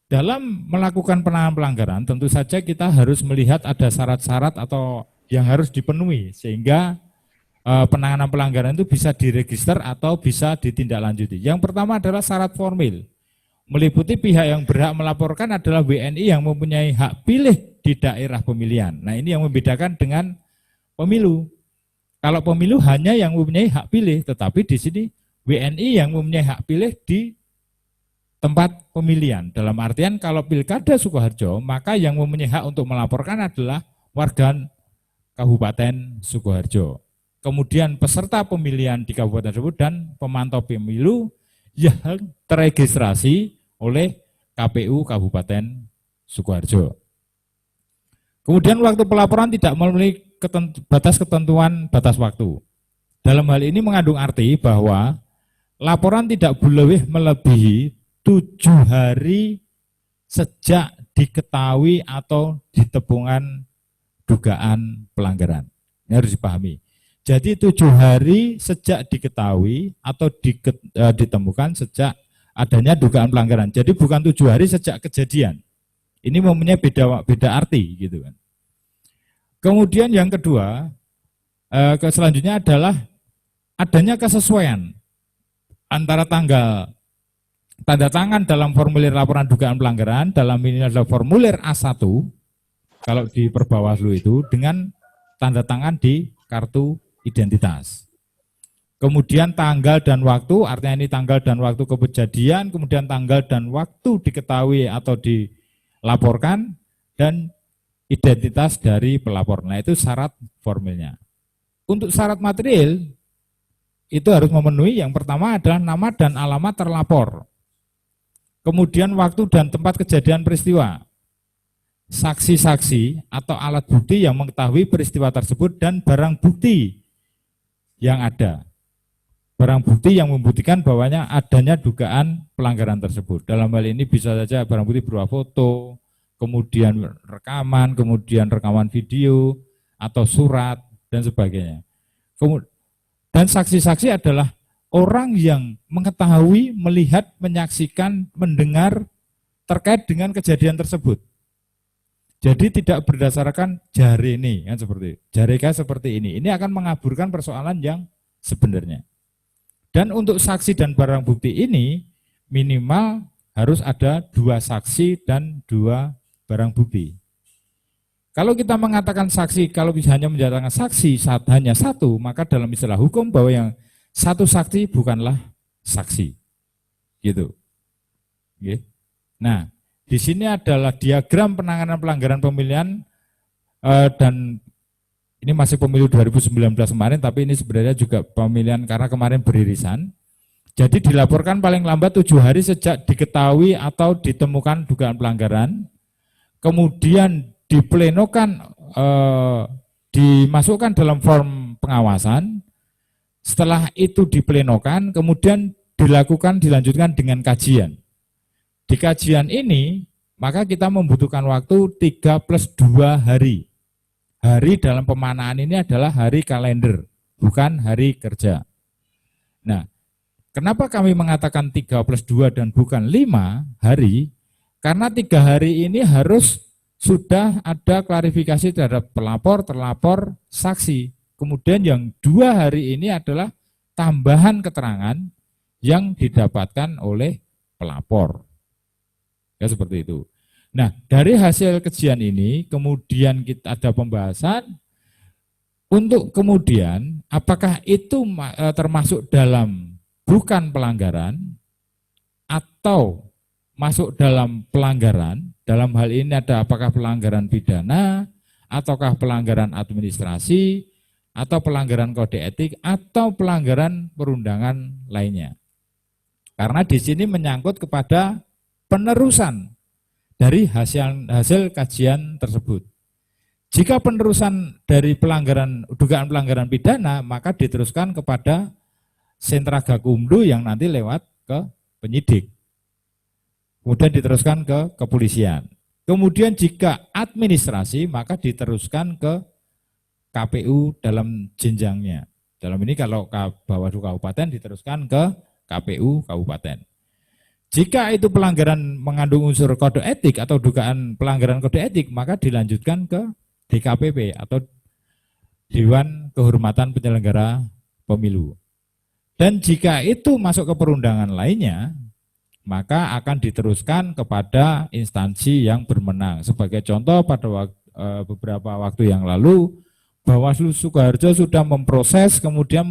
dalam melakukan penanganan pelanggaran tentu saja kita harus melihat ada syarat-syarat atau yang harus dipenuhi sehingga penanganan pelanggaran itu bisa diregister atau bisa ditindaklanjuti. Yang pertama adalah syarat formil. Meliputi pihak yang berhak melaporkan adalah WNI yang mempunyai hak pilih di daerah pemilihan. Nah, ini yang membedakan dengan pemilu. Kalau pemilu hanya yang mempunyai hak pilih, tetapi di sini WNI yang mempunyai hak pilih di tempat pemilihan. Dalam artian kalau Pilkada Sukoharjo, maka yang mempunyai hak untuk melaporkan adalah warga Kabupaten Sukoharjo. Kemudian peserta pemilihan di kabupaten tersebut dan pemantau pemilu yang teregistrasi oleh KPU Kabupaten Sukoharjo. Kemudian waktu pelaporan tidak memenuhi batas ketentuan batas waktu. Dalam hal ini mengandung arti bahwa laporan tidak boleh melebihi 7 hari sejak diketahui atau ditemukan dugaan pelanggaran. Ini harus dipahami. Jadi 7 hari sejak diketahui atau ditemukan sejak adanya dugaan pelanggaran. Jadi bukan 7 hari sejak kejadian. Ini mempunyai beda arti gitu kan. Kemudian yang kedua, selanjutnya adalah adanya kesesuaian antara tanda tangan dalam formulir laporan dugaan pelanggaran, dalam ini adalah formulir A1 kalau di Perbawaslu itu dengan tanda tangan di kartu identitas. Kemudian tanggal dan waktu, artinya ini tanggal dan waktu kejadian, kemudian tanggal dan waktu diketahui atau dilaporkan, dan identitas dari pelapor. Nah, itu syarat formilnya. Untuk syarat material, itu harus memenuhi, yang pertama adalah nama dan alamat terlapor. Kemudian waktu dan tempat kejadian peristiwa. Saksi-saksi atau alat bukti yang mengetahui peristiwa tersebut dan barang bukti yang ada. Barang bukti yang membuktikan bahwanya adanya dugaan pelanggaran tersebut. Dalam hal ini bisa saja barang bukti berupa foto, kemudian rekaman video, atau surat, dan sebagainya. Dan saksi-saksi adalah orang yang mengetahui, melihat, menyaksikan, mendengar terkait dengan kejadian tersebut. Jadi tidak berdasarkan jari ini, kan seperti ini. Ini akan mengaburkan persoalan yang sebenarnya. Dan untuk saksi dan barang bukti ini minimal harus ada 2 saksi dan 2 barang bukti. Kalau kita mengatakan saksi, kalau bisa hanya menyatakan saksi hanya 1, maka dalam istilah hukum bahwa yang 1 saksi bukanlah saksi. Gitu. Oke. Nah, di sini adalah diagram penanganan pelanggaran pemilihan dan ini masih pemilu 2019 kemarin, tapi ini sebenarnya juga pemilihan karena kemarin beririsan. Jadi dilaporkan paling lambat 7 hari sejak diketahui atau ditemukan dugaan pelanggaran, kemudian diplenokan, dimasukkan dalam form pengawasan. Setelah itu diplenokan, kemudian dilanjutkan dengan kajian. Di kajian ini, maka kita membutuhkan waktu 3+2 hari. Hari dalam pemanaan ini adalah hari kalender, bukan hari kerja. Nah, kenapa kami mengatakan 3+2 dan bukan 5 hari? Karena 3 hari ini harus sudah ada klarifikasi terhadap pelapor, terlapor, saksi. Kemudian yang 2 hari ini adalah tambahan keterangan yang didapatkan oleh pelapor. Ya seperti itu. Nah, dari hasil kajian ini kemudian kita ada pembahasan untuk kemudian apakah itu termasuk dalam bukan pelanggaran atau masuk dalam pelanggaran. Dalam hal ini ada apakah pelanggaran pidana, ataukah pelanggaran administrasi, atau pelanggaran kode etik, atau pelanggaran perundangan lainnya. Karena di sini menyangkut kepada penerusan dari hasil kajian tersebut. Jika penerusan dari dugaan pelanggaran pidana, maka diteruskan kepada sentra gakumdu yang nanti lewat ke penyidik. Kemudian diteruskan ke kepolisian. Kemudian jika administrasi, maka diteruskan ke KPU dalam jenjangnya. Dalam ini kalau Bawaslu Kabupaten diteruskan ke KPU Kabupaten. Jika itu pelanggaran mengandung unsur kode etik atau dugaan pelanggaran kode etik, maka dilanjutkan ke DKPP atau Dewan Kehormatan Penyelenggara Pemilu. Dan jika itu masuk ke perundangan lainnya, maka akan diteruskan kepada instansi yang berwenang. Sebagai contoh pada beberapa waktu yang lalu, Bawaslu Sukoharjo sudah memproses kemudian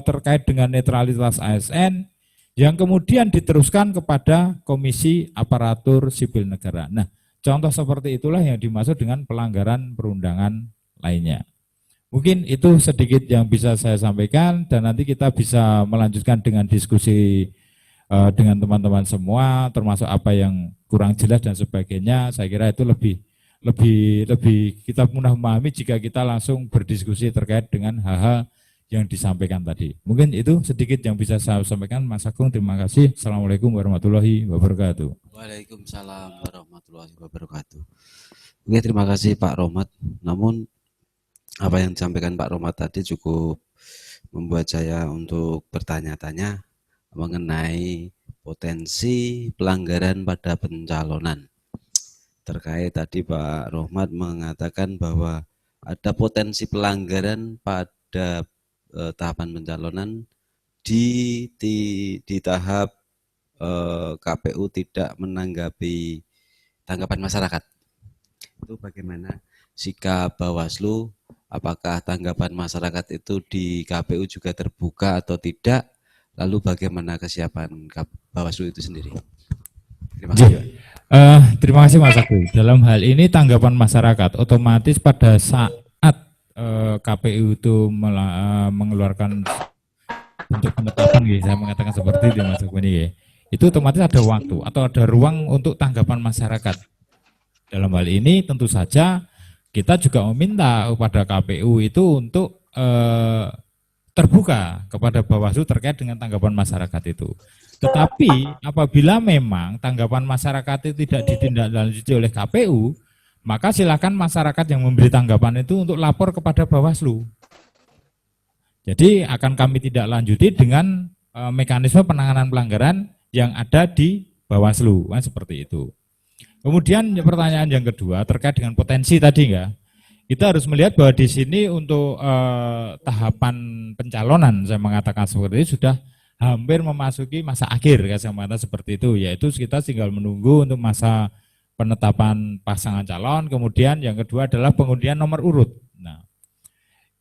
terkait dengan netralitas ASN yang kemudian diteruskan kepada Komisi Aparatur Sipil Negara. Nah, contoh seperti itulah yang dimaksud dengan pelanggaran perundangan lainnya. Mungkin itu sedikit yang bisa saya sampaikan dan nanti kita bisa melanjutkan dengan diskusi dengan teman-teman semua, termasuk apa yang kurang jelas dan sebagainya. Saya kira itu lebih kita mudah memahami jika kita langsung berdiskusi terkait dengan hal-hal yang disampaikan tadi. Mungkin itu sedikit yang bisa saya sampaikan. Mas Agung, terima kasih. Assalamualaikum warahmatullahi wabarakatuh. Waalaikumsalam warahmatullahi wabarakatuh. Oke, terima kasih Pak Rohmat. Namun apa yang disampaikan Pak Rohmat tadi cukup membuat saya untuk bertanya-tanya mengenai potensi pelanggaran pada pencalonan. Terkait tadi Pak Rohmat mengatakan bahwa ada potensi pelanggaran pada tahapan pencalonan di tahap KPU tidak menanggapi tanggapan masyarakat. Itu bagaimana sikap Bawaslu? Apakah tanggapan masyarakat itu di KPU juga terbuka atau tidak? Lalu bagaimana kesiapan Bawaslu itu sendiri? Terima kasih. Terima kasih Mas Agung. Dalam hal ini tanggapan masyarakat otomatis pada saat KPU itu mengeluarkan untuk penetapan, saya mengatakan seperti itu Mas Agung ini, itu otomatis ada waktu atau ada ruang untuk tanggapan masyarakat. Dalam hal ini tentu saja kita juga meminta kepada KPU itu untuk terbuka kepada Bawaslu terkait dengan tanggapan masyarakat itu. Tetapi apabila memang tanggapan masyarakat itu tidak ditindaklanjuti oleh KPU, maka silakan masyarakat yang memberi tanggapan itu untuk lapor kepada Bawaslu. Jadi akan kami tidak lanjuti dengan mekanisme penanganan pelanggaran yang ada di Bawaslu, kan seperti itu. Kemudian pertanyaan yang kedua terkait dengan potensi tadi enggak? kita harus melihat bahwa di sini untuk tahapan pencalonan, saya mengatakan seperti itu, sudah hampir memasuki masa akhir, saya mengatakan seperti itu, yaitu kita tinggal menunggu untuk masa penetapan pasangan calon, kemudian yang kedua adalah pengundian nomor urut. Nah,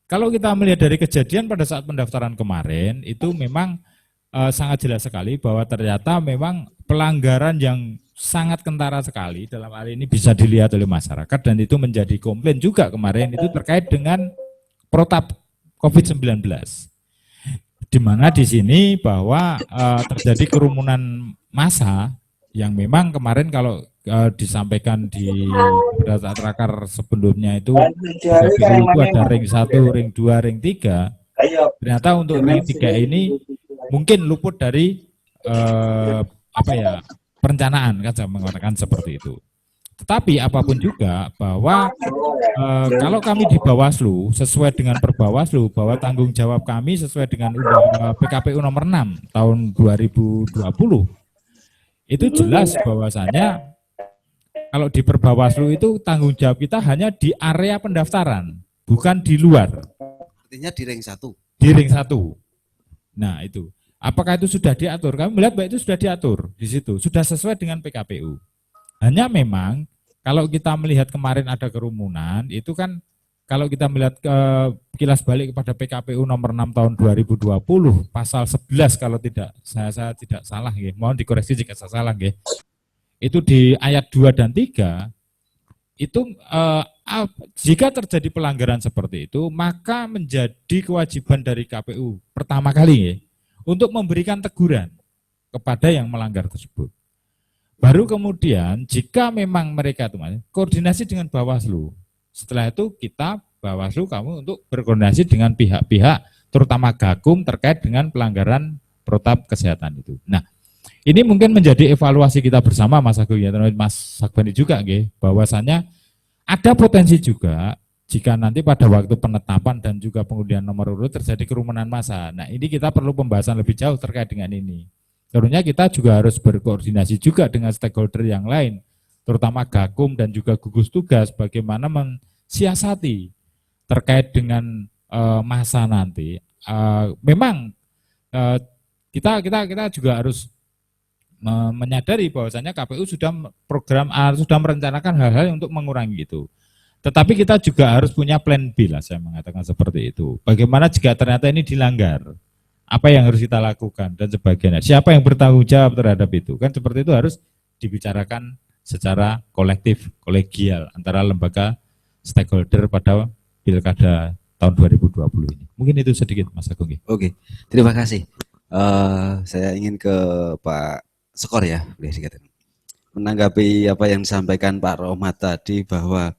kalau kita melihat dari kejadian pada saat pendaftaran kemarin, itu memang sangat jelas sekali bahwa ternyata memang pelanggaran yang sangat kentara sekali dalam hal ini bisa dilihat oleh masyarakat, dan itu menjadi komplain juga kemarin itu terkait dengan protap COVID-19, di mana di sini bahwa terjadi kerumunan massa yang memang kemarin kalau disampaikan di data rakar sebelumnya itu ada ring 1, ring 2, ring 3. Ternyata untuk ring 3 ini mungkin luput dari perencanaan, kan saya mengatakan seperti itu. Tetapi apapun juga bahwa kalau kami di Bawaslu sesuai dengan Perbawaslu bahwa tanggung jawab kami sesuai dengan PKPU nomor 6 tahun 2020 itu jelas bahwasanya kalau di Perbawaslu itu tanggung jawab kita hanya di area pendaftaran, bukan di luar. Artinya di ring 1. Di ring 1. Nah, itu. Apakah itu sudah diatur? Kami melihat bahwa itu sudah diatur di situ, sudah sesuai dengan PKPU. Hanya memang kalau kita melihat kemarin ada kerumunan, itu kan kalau kita melihat kilas balik kepada PKPU nomor 6 tahun 2020, pasal 11 kalau tidak saya tidak salah, ya. Mohon dikoreksi jika saya salah, ya. Itu di ayat 2 dan 3, itu jika terjadi pelanggaran seperti itu, maka menjadi kewajiban dari KPU pertama kali, ya, untuk memberikan teguran kepada yang melanggar tersebut. Baru kemudian jika memang mereka itu koordinasi dengan Bawaslu. Setelah itu kita Bawaslu kamu untuk berkoordinasi dengan pihak-pihak terutama Gakum terkait dengan pelanggaran protap kesehatan itu. Nah, ini mungkin menjadi evaluasi kita bersama Mas Agung ya, Mas Sakbani juga nggih, bahwasannya ada potensi juga jika nanti pada waktu penetapan dan juga pengundian nomor urut terjadi kerumunan massa. Nah, ini kita perlu pembahasan lebih jauh terkait dengan ini. Tentunya kita juga harus berkoordinasi juga dengan stakeholder yang lain, terutama Gakum dan juga gugus tugas, bagaimana mensiasati terkait dengan massa nanti. Memang kita juga harus menyadari bahwasanya KPU sudah sudah merencanakan hal-hal untuk mengurangi itu. Tetapi kita juga harus punya plan B lah, saya mengatakan seperti itu. Bagaimana jika ternyata ini dilanggar? Apa yang harus kita lakukan dan sebagainya. Siapa yang bertanggung jawab terhadap itu? Kan seperti itu harus dibicarakan secara kolektif, kolegial antara lembaga stakeholder pada Pilkada tahun 2020 ini. Mungkin itu sedikit Mas Agung. Oke, terima kasih. Saya ingin ke Pak Sekor ya, boleh dikatakan. Menanggapi apa yang disampaikan Pak Rohmat tadi bahwa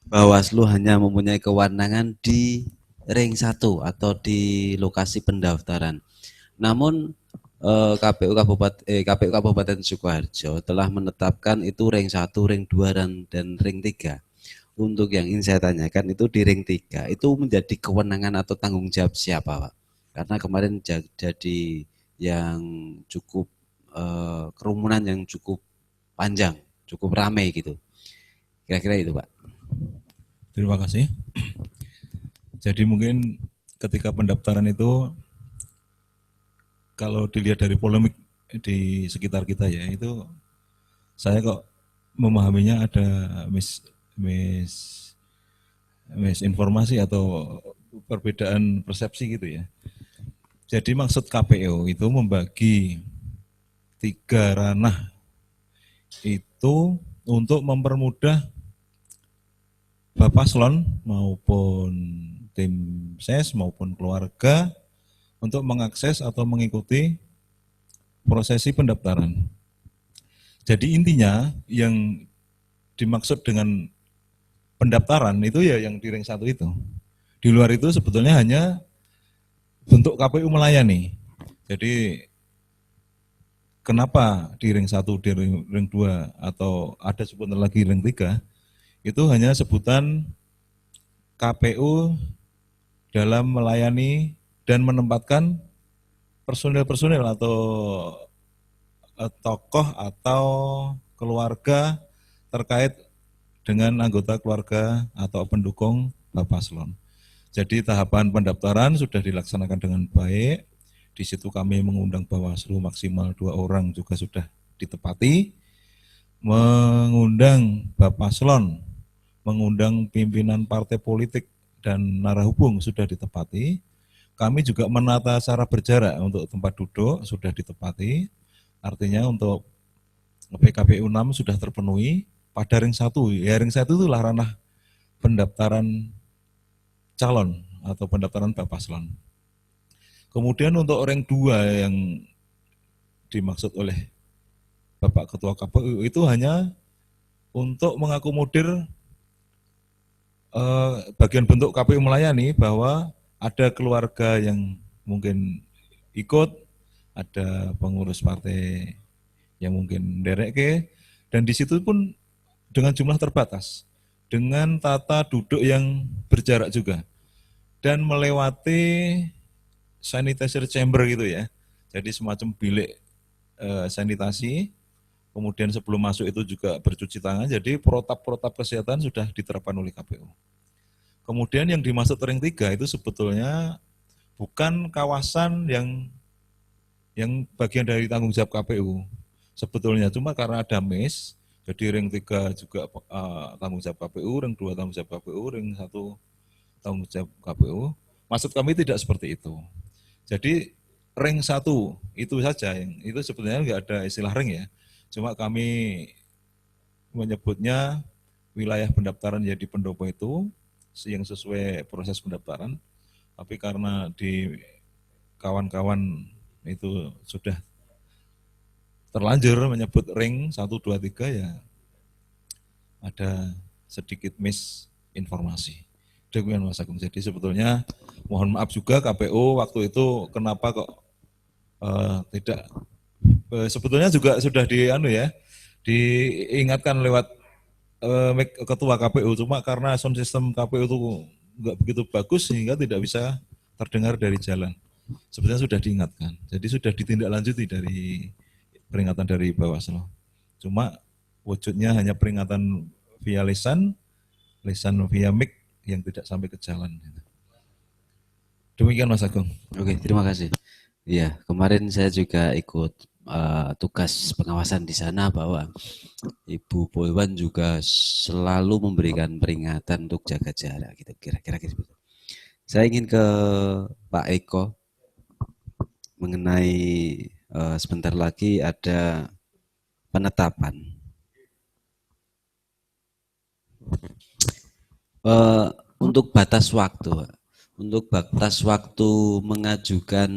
Bawaslu hanya mempunyai kewenangan di ring 1 atau di lokasi pendaftaran. Namun KPU Kabupaten Sukoharjo telah menetapkan itu ring 1, ring 2 dan ring 3. Untuk yang ingin saya tanyakan itu di ring 3 itu menjadi kewenangan atau tanggung jawab siapa, Pak? Karena kemarin jadi yang cukup kerumunan yang cukup panjang, cukup ramai gitu. Kira-kira itu, Pak. Terima kasih. Jadi mungkin ketika pendaftaran itu, kalau dilihat dari polemik di sekitar kita ya, itu saya kok memahaminya ada misinformasi atau perbedaan persepsi gitu ya. Jadi maksud KPU itu membagi 3 ranah itu untuk mempermudah Bapak Paslon maupun tim ses maupun keluarga untuk mengakses atau mengikuti prosesi pendaftaran. Jadi intinya yang dimaksud dengan pendaftaran itu ya yang di ring 1 itu. Di luar itu sebetulnya hanya bentuk KPU melayani. Jadi kenapa di ring 1, di ring 2 atau ada sebutan lagi ring 3 itu hanya sebutan KPU dalam melayani dan menempatkan personil-personil atau tokoh atau keluarga terkait dengan anggota keluarga atau pendukung Bapak Paslon. Jadi tahapan pendaftaran sudah dilaksanakan dengan baik. Di situ kami mengundang Bawaslu maksimal 2 orang juga sudah ditepati. Mengundang Bapak Paslon, mengundang pimpinan partai politik dan narahubung sudah ditepati. Kami juga menata cara berjarak untuk tempat duduk sudah ditepati. Artinya untuk PKPU 6 sudah terpenuhi. Pada ring 1, ya ring 1 itulah ranah pendaftaran calon atau pendaftaran Bapak Paslon. Kemudian untuk ring 2 yang dimaksud oleh Bapak Ketua KPU itu hanya untuk mengakomodir bagian bentuk KPU melayani bahwa ada keluarga yang mungkin ikut, ada pengurus partai yang mungkin derek dan di situ pun dengan jumlah terbatas, dengan tata duduk yang berjarak juga, dan melewati sanitizer chamber gitu ya. Jadi semacam bilik sanitasi, kemudian sebelum masuk itu juga bercuci tangan, jadi protap-protap kesehatan sudah diterapkan oleh KPU. Kemudian yang dimaksud ring 3 itu sebetulnya bukan kawasan yang bagian dari tanggung jawab KPU. Sebetulnya cuma karena ada MES, jadi ring 3 juga tanggung jawab KPU, ring 2 tanggung jawab KPU, ring 1 tanggung jawab KPU. Maksud kami tidak seperti itu. Jadi ring 1 itu saja, yang itu sebetulnya nggak ada istilah ring ya. Cuma kami menyebutnya wilayah pendaftaran jadi pendopo itu yang sesuai proses pendaftaran. Tapi karena di kawan-kawan itu sudah terlanjur menyebut ring 1, 2, 3 ya ada sedikit misinformasi. Demikian Mas Agung. Jadi sebetulnya mohon maaf juga KPU waktu itu kenapa kok tidak sebetulnya juga sudah diingatkan lewat ketua KPU, cuma karena sound system KPU itu nggak begitu bagus sehingga tidak bisa terdengar dari jalan. Sebetulnya sudah diingatkan, jadi sudah ditindaklanjuti dari peringatan dari Bawaslu. Cuma wujudnya hanya peringatan via lisan via mic yang tidak sampai ke jalan. Demikian Mas Agung. Oke, terima kasih. Iya, kemarin saya juga ikut tugas pengawasan di sana bahwa Ibu Poewan juga selalu memberikan peringatan untuk jaga jarak gitu, kira-kira gitu. Saya ingin ke Pak Eko mengenai sebentar lagi ada penetapan. Untuk batas waktu, mengajukan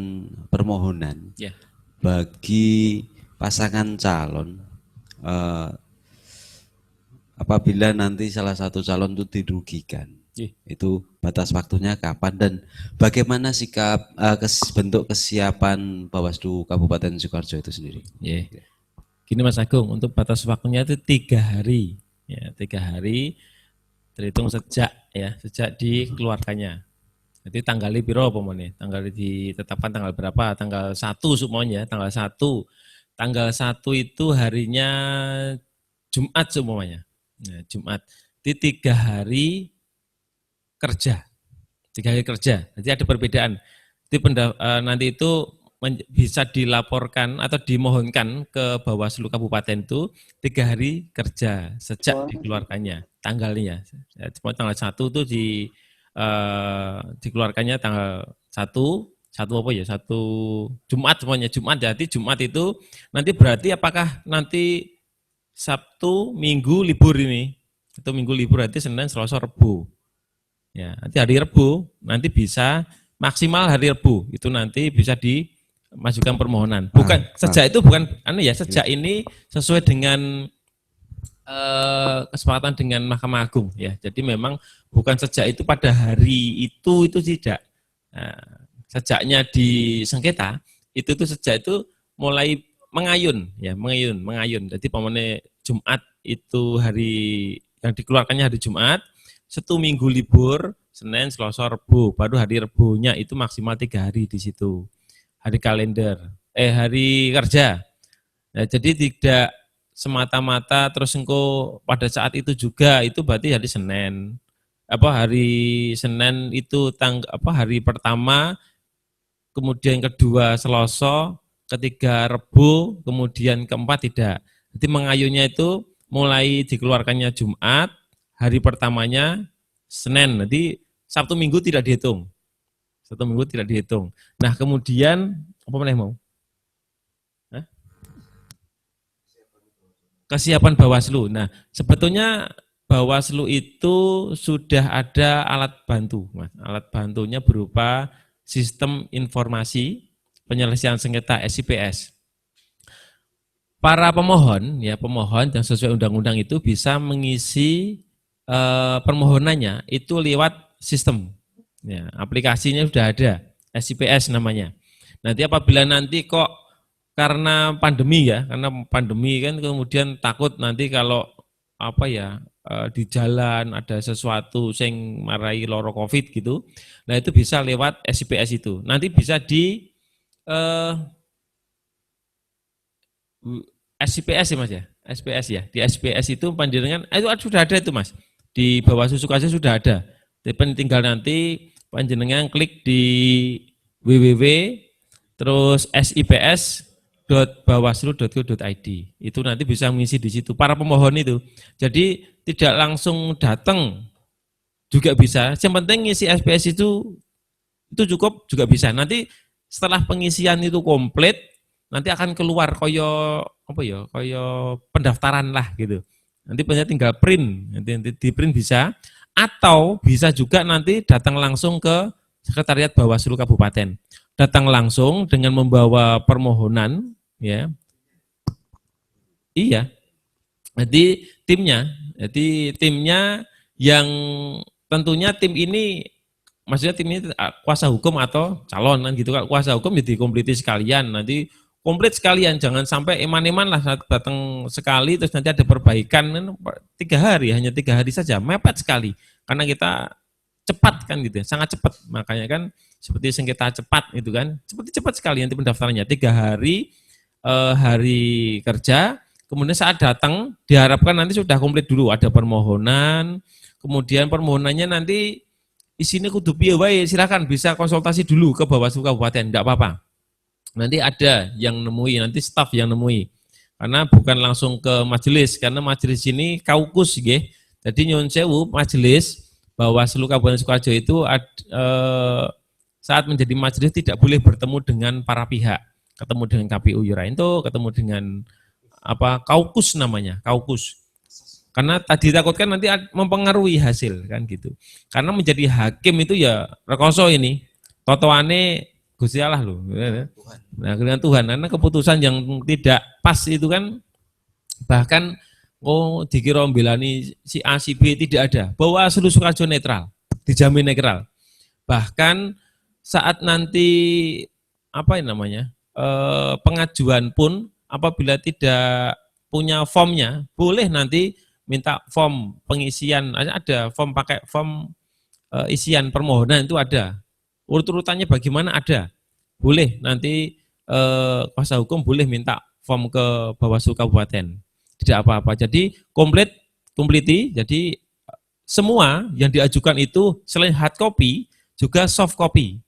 permohonan Ya. bagi pasangan calon apabila nanti salah satu calon itu dirugikan, itu batas waktunya kapan dan bagaimana sikap bentuk kesiapan Bawaslu Kabupaten Sukoharjo itu sendiri? Gini Mas Agung, untuk batas waktunya itu 3 hari, ya 3 hari terhitung sejak dikeluarkannya. Jadi tanggal piro apa meneh? Tanggal ditetapkan tanggal berapa? Tanggal 1 semuanya, tanggal 1. Tanggal 1 itu harinya Jumat semuanya. Nah, Jumat. Di 3 hari kerja. 3 hari kerja. Jadi ada perbedaan. Nanti itu bisa dilaporkan atau dimohonkan ke Bawaslu Kabupaten itu 3 hari kerja sejak dikeluarkannya tanggalnya. Tanggal 1 itu dikeluarkannya tanggal 1 Jumat semuanya, Jumat. Jadi Jumat itu nanti berarti apakah nanti Sabtu, Minggu libur ini? Itu Minggu libur berarti Senin, Selasa, Rebu. Ya, nanti hari Rebu nanti bisa maksimal hari Rebu itu nanti bisa dimajukan permohonan. Bukan sejak itu bukan sejak ini sesuai dengan kesepakatan dengan Mahkamah Agung ya. Jadi memang bukan sejak itu pada hari itu tidak. Nah, sejaknya di sengketa itu sejak itu mulai mengayun. Jadi pemene Jumat itu hari yang dikeluarkannya hari Jumat, 1 minggu libur, Senin, Selasa, Rebu, baru hari Rebunya itu maksimal 3 hari di situ. Hari kalender, hari kerja. Nah, jadi tidak semata-mata terus engko pada saat itu juga itu berarti hari Senin. Hari Senin itu hari pertama, kemudian kedua Selasa, ketiga Rebu, kemudian keempat tidak. Jadi mengayunya itu mulai dikeluarkannya Jumat, hari pertamanya Senin, nanti Sabtu Minggu tidak dihitung. Sabtu Minggu tidak dihitung. Nah kemudian, apa meneh mau? Hah? Kesiapan Bawaslu. Nah sebetulnya Bawaslu itu sudah ada alat bantu, Mas. Alat bantunya berupa sistem informasi penyelesaian sengketa SIPS. Para pemohon yang sesuai undang-undang itu bisa mengisi permohonannya itu lewat sistem. Ya, aplikasinya sudah ada, SIPS namanya. Nanti apabila nanti kok karena pandemi kan kemudian takut nanti kalau di jalan ada sesuatu yang marai loro COVID gitu, nah itu bisa lewat SIPS itu. Nanti bisa di SIPS ya Mas ya, SPS ya. Di SPS itu panjenengan itu sudah ada itu Mas. Di Bawaslu Sukoharjo sudah ada. Tapi tinggal nanti panjenengan klik di www terus sips.bawaslu.go.id. Itu nanti bisa mengisi di situ para pemohon itu. Jadi tidak langsung datang juga bisa. Yang penting ngisi SPS itu cukup juga bisa. Nanti setelah pengisian itu komplit, nanti akan keluar koyo pendaftaran lah gitu. Nanti tinggal print, nanti di print bisa, atau bisa juga nanti datang langsung ke Sekretariat Bawaslu Kabupaten. Datang langsung dengan membawa permohonan, ya. Iya. Jadi timnya yang tentunya tim ini, maksudnya tim ini kuasa hukum atau calon kan gitu. Kuasa hukum jadi kompliti sekalian, nanti komplit sekalian, jangan sampai eman-eman lah saat datang sekali terus nanti ada perbaikan 3 hari, hanya 3 hari saja, mepet sekali. Karena kita cepat kan gitu, sangat cepat. Makanya kan seperti sengketa cepat itu kan, cepat sekali nanti pendaftarannya 3 hari, hari kerja. Kemudian saat datang diharapkan nanti sudah komplit dulu, ada permohonan, kemudian permohonannya nanti isinya kudu piye wae, silakan bisa konsultasi dulu ke Bawaslu Kabupaten, enggak apa-apa. Nanti ada yang nemui, nanti staf yang nemui. Karena bukan langsung ke majelis, karena majelis ini kaukus nggih. Jadi nyuwun sewu, majelis Bawaslu Kabupaten Sukoharjo itu saat menjadi majelis tidak boleh bertemu dengan para pihak. Ketemu dengan KPU Yurainto, ketemu dengan kaukus namanya, kaukus. Karena tadi takutkan nanti mempengaruhi hasil kan gitu. Karena menjadi hakim itu ya rekoso ini. Totoane Gusti Allah loh. Nah, dengan Tuhan, karena keputusan yang tidak pas itu kan bahkan dikira membelani si A si B, tidak ada. Bawaslu Sukoharjo netral, dijamin netral. Bahkan saat nanti pengajuan pun apabila tidak punya formnya, boleh nanti minta form pengisian, ada form, pakai form isian permohonan itu ada. Urut-urutannya bagaimana ada. Boleh nanti kuasa hukum boleh minta form ke Bawaslu Kabupaten. Tidak apa-apa. Jadi kompliti. Jadi semua yang diajukan itu selain hard copy juga soft copy.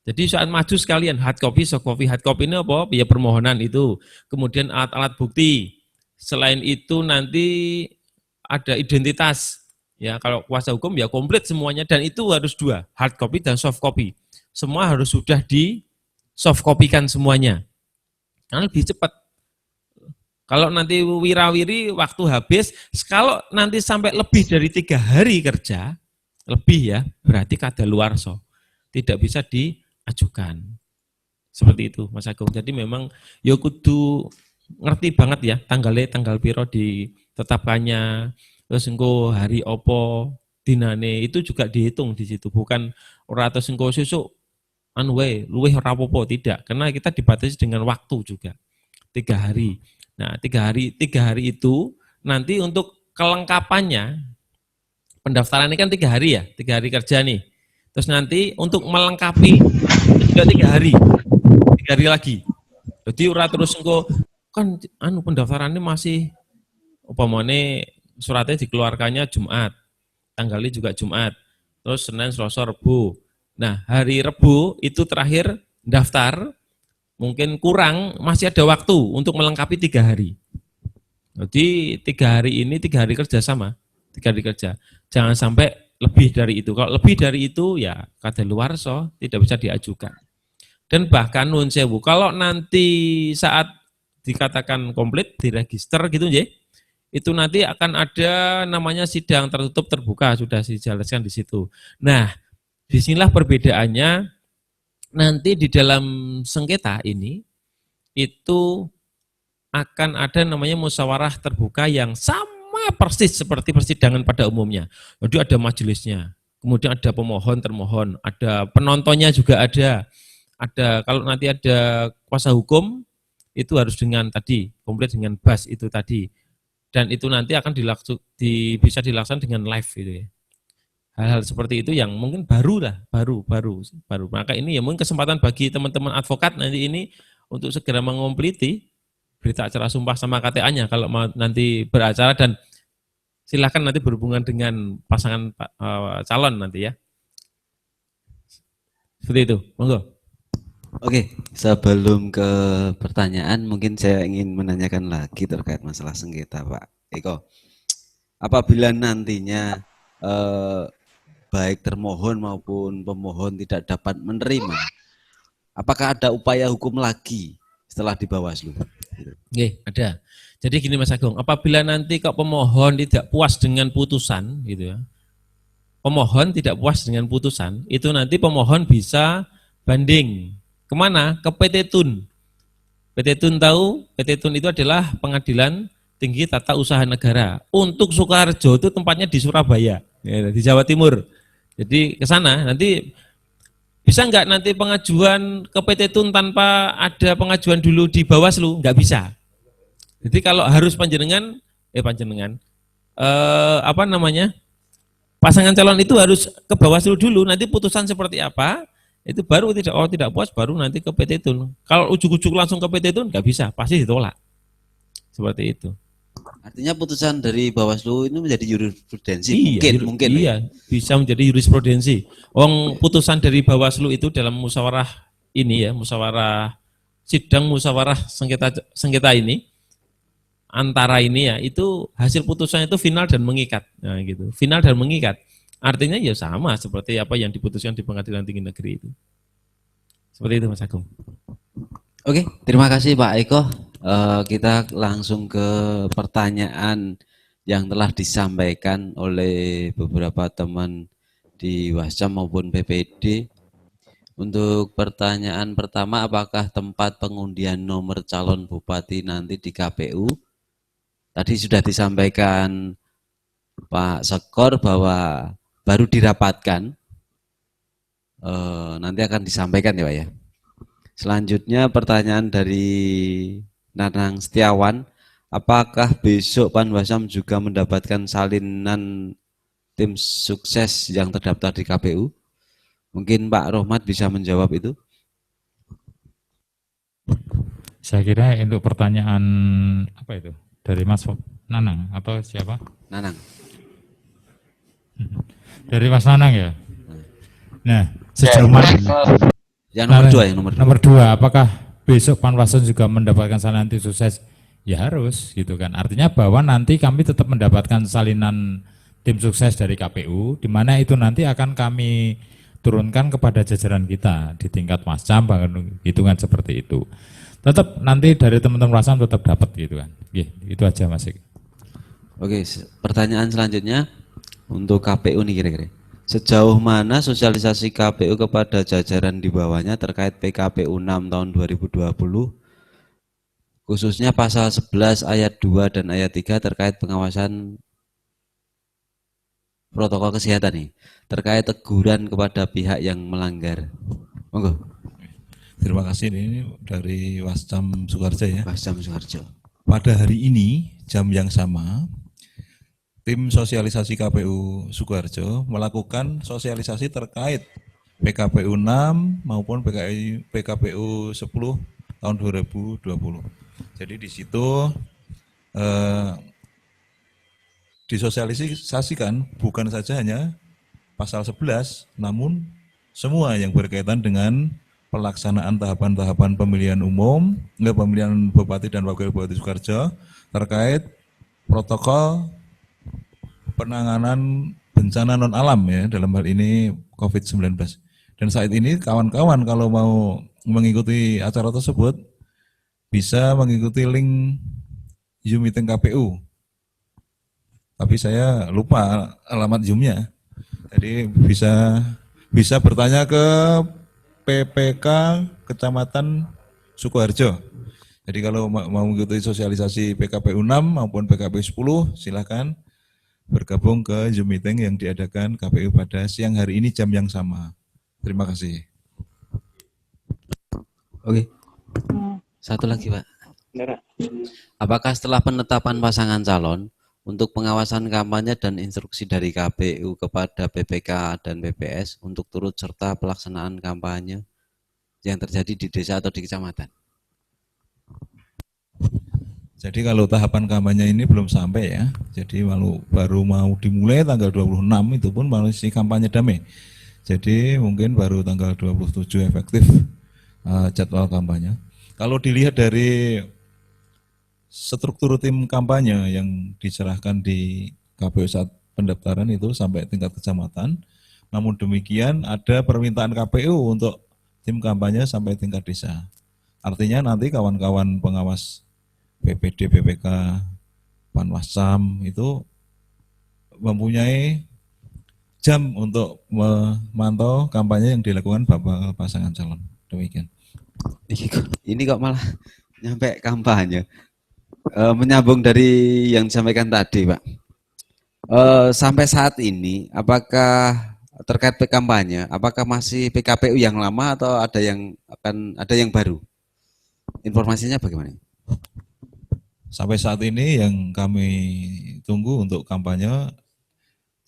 Jadi saat maju sekalian hard copy, soft copy. Hard copy ini apa? Ya permohonan itu. Kemudian alat-alat bukti. Selain itu nanti ada identitas. Ya, kalau kuasa hukum ya komplit semuanya, dan itu harus 2, hard copy dan soft copy. Semua harus sudah di soft copy-kan semuanya. Karena lebih cepat. Kalau nanti wirawiri waktu habis, kalau nanti sampai lebih dari 3 hari kerja, lebih ya, berarti kadaluarsa. Tidak bisa diajukan. Seperti itu Mas Agung. Jadi memang ya kudu ngerti banget ya tanggal piro ditetapkannya. Terus engko hari opo dinane itu juga dihitung di situ, bukan ora terus engko sesuk luwih ora apa-apa, tidak, karena kita dibatasi dengan waktu juga 3 hari. Nah, 3 hari itu nanti untuk kelengkapannya pendaftaran ini kan 3 hari ya, 3 hari kerja nih. Terus nanti untuk melengkapi juga 3 hari lagi. Jadi ora terus engko kan pendaftarannya masih umpamane suratnya dikeluarkannya Jumat, tanggalnya juga Jumat, terus Senin, Selasa, Rebu. Nah, hari Rebu itu terakhir daftar, mungkin kurang, masih ada waktu untuk melengkapi 3 hari. Jadi 3 hari ini 3 hari kerja sama, 3 hari kerja. Jangan sampai lebih dari itu. Kalau lebih dari itu ya kadaluwarsa, tidak bisa diajukan. Dan bahkan nun sewu, kalau nanti saat dikatakan komplit, diregister gitu ya, itu nanti akan ada namanya sidang tertutup terbuka, sudah dijelaskan di situ. Nah, disinilah perbedaannya nanti di dalam sengketa ini, itu akan ada namanya musyawarah terbuka yang sama persis seperti persidangan pada umumnya. Jadi ada majelisnya, kemudian ada pemohon, termohon, ada penontonnya juga ada. Kalau nanti ada kuasa hukum, itu harus dengan tadi, komplit dengan bas itu tadi. Dan itu nanti akan bisa dilaksanakan dengan live gitu ya. Hal-hal seperti itu yang mungkin baru. Maka ini ya mungkin kesempatan bagi teman-teman advokat nanti ini untuk segera mengompliti berita acara sumpah sama KTA-nya kalau mau nanti beracara, dan silakan nanti berhubungan dengan pasangan calon nanti ya. Seperti itu, monggo. Oke, sebelum ke pertanyaan, mungkin saya ingin menanyakan lagi terkait masalah sengketa, Pak Eko. Apabila nantinya baik termohon maupun pemohon tidak dapat menerima, apakah ada upaya hukum lagi setelah di Bawaslu? Oke, ada. Jadi gini Mas Agung, apabila nanti kok pemohon tidak puas dengan putusan, gitu ya, pemohon tidak puas dengan putusan, itu nanti pemohon bisa banding. Kemana? Ke PT Tun. PT Tun tahu, PT Tun itu adalah Pengadilan Tinggi Tata Usaha Negara. Untuk Sukoharjo itu tempatnya di Surabaya, ya, di Jawa Timur. Jadi ke sana nanti bisa nggak nanti pengajuan ke PT Tun tanpa ada pengajuan dulu di Bawaslu? Nggak bisa. Jadi kalau harus pasangan calon itu harus ke Bawaslu dulu, nanti putusan seperti apa, itu baru tidak puas, baru nanti ke PT Tun. Kalau ujuk-ujuk langsung ke PT Tun nggak bisa, pasti ditolak. Seperti itu. Artinya putusan dari Bawaslu ini menjadi jurisprudensi, mungkin. Iya, bisa menjadi jurisprudensi. Putusan dari Bawaslu itu dalam musyawarah ini ya, sidang musyawarah sengketa ini, antara ini ya, itu hasil putusannya itu final dan mengikat. Nah, gitu. Final dan mengikat. Artinya ya sama seperti apa yang diputuskan di Pengadilan Tinggi Negeri itu. Seperti itu Mas Agung. Oke, terima kasih Pak Eko. Kita langsung ke pertanyaan yang telah disampaikan oleh beberapa teman di Wascam maupun PPD. Untuk pertanyaan pertama, apakah tempat pengundian nomor calon bupati nanti di KPU? Tadi sudah disampaikan Pak Sekor bahwa baru dirapatkan, nanti akan disampaikan ya Pak ya. Selanjutnya pertanyaan dari Nanang Setiawan, apakah besok Panwasam juga mendapatkan salinan tim sukses yang terdaftar di KPU? Mungkin Pak Rohmat bisa menjawab itu. Saya kira untuk pertanyaan apa itu dari Mas Nanang atau siapa? Nanang. Dari Mas Nanang ya. Nah, sejauh mana? Yang nomor 2, yang nomor 2. Nomor 2, apakah besok Panwaslu juga mendapatkan salinan tim sukses? Ya harus, gitu kan. Artinya bahwa nanti kami tetap mendapatkan salinan tim sukses dari KPU, di mana itu nanti akan kami turunkan kepada jajaran kita di tingkat Wascam, hitungan seperti itu. Tetap nanti dari teman-teman Wascam tetap dapat gitu kan. Itu aja Mas. Oke, pertanyaan selanjutnya untuk KPU nih kira-kira. Sejauh mana sosialisasi KPU kepada jajaran di bawahnya terkait PKPU 6 tahun 2020, khususnya pasal 11 ayat 2 dan ayat 3 terkait pengawasan protokol kesehatan nih, terkait teguran kepada pihak yang melanggar. Monggo. Terima kasih, ini dari Wascam Sukoharjo ya. Wascam Sukoharjo. Pada hari ini jam yang sama, tim sosialisasi KPU Sukoharjo melakukan sosialisasi terkait PKPU 6 maupun PKPU 10 tahun 2020. Jadi di situ eh, disosialisasikan bukan saja hanya pasal 11, namun semua yang berkaitan dengan pelaksanaan tahapan-tahapan pemilihan umum, pemilihan Bupati dan Wakil Bupati Sukoharjo terkait protokol penanganan bencana non alam ya, dalam hal ini COVID-19. Dan saat ini kawan-kawan kalau mau mengikuti acara tersebut bisa mengikuti link Zoom meeting KPU. Tapi saya lupa alamat Zoom-nya. Jadi bisa bertanya ke PPK Kecamatan Sukoharjo. Jadi kalau mau mengikuti sosialisasi PKPU 6 maupun PKPU 10 silahkan bergabung ke Zoom meeting yang diadakan KPU pada siang hari ini jam yang sama. Terima kasih. Oke. Satu lagi, Pak. Apakah setelah penetapan pasangan calon untuk pengawasan kampanye dan instruksi dari KPU kepada PPK dan PPS untuk turut serta pelaksanaan kampanye yang terjadi di desa atau di kecamatan? Jadi kalau tahapan kampanye ini belum sampai ya. Jadi baru mau dimulai tanggal 26 itu pun masih kampanye damai. Jadi mungkin baru tanggal 27 efektif jadwal kampanye. Kalau dilihat dari struktur tim kampanye yang diserahkan di KPU saat pendaftaran itu sampai tingkat kecamatan, namun demikian ada permintaan KPU untuk tim kampanye sampai tingkat desa. Artinya nanti kawan-kawan pengawas PPD, PPK, Panwascam itu mempunyai jam untuk memantau kampanye yang dilakukan Bapak pasangan calon. Demikian. Ini kok malah nyampe kampanye. Menyambung dari yang disampaikan tadi, Pak. Sampai saat ini, apakah terkait kampanye, apakah masih PKPU yang lama atau ada yang baru? Informasinya bagaimana? Sampai saat ini yang kami tunggu untuk kampanye,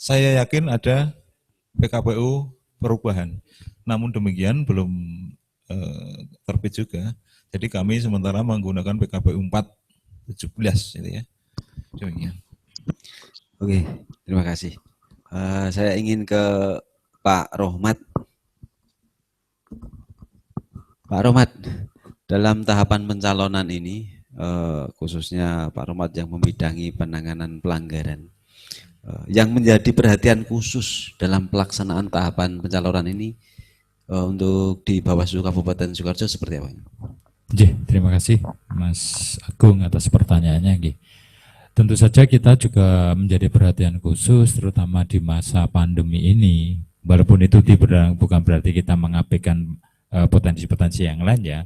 saya yakin ada PKPU perubahan. Namun demikian belum terbit juga. Jadi kami sementara menggunakan PKPU 417 itu ya. Demikian. Oke, terima kasih. Saya ingin ke Pak Rohmat. Pak Rohmat, dalam tahapan pencalonan ini, khususnya Pak Rohmat yang membidangi penanganan pelanggaran, yang menjadi perhatian khusus dalam pelaksanaan tahapan pencalonan ini untuk di Bawaslu Kabupaten Sukoharjo seperti apa? Terima kasih Mas Agung atas pertanyaannya. Tentu saja kita juga menjadi perhatian khusus terutama di masa pandemi ini, walaupun itu bukan berarti kita mengabaikan potensi-potensi yang lain ya,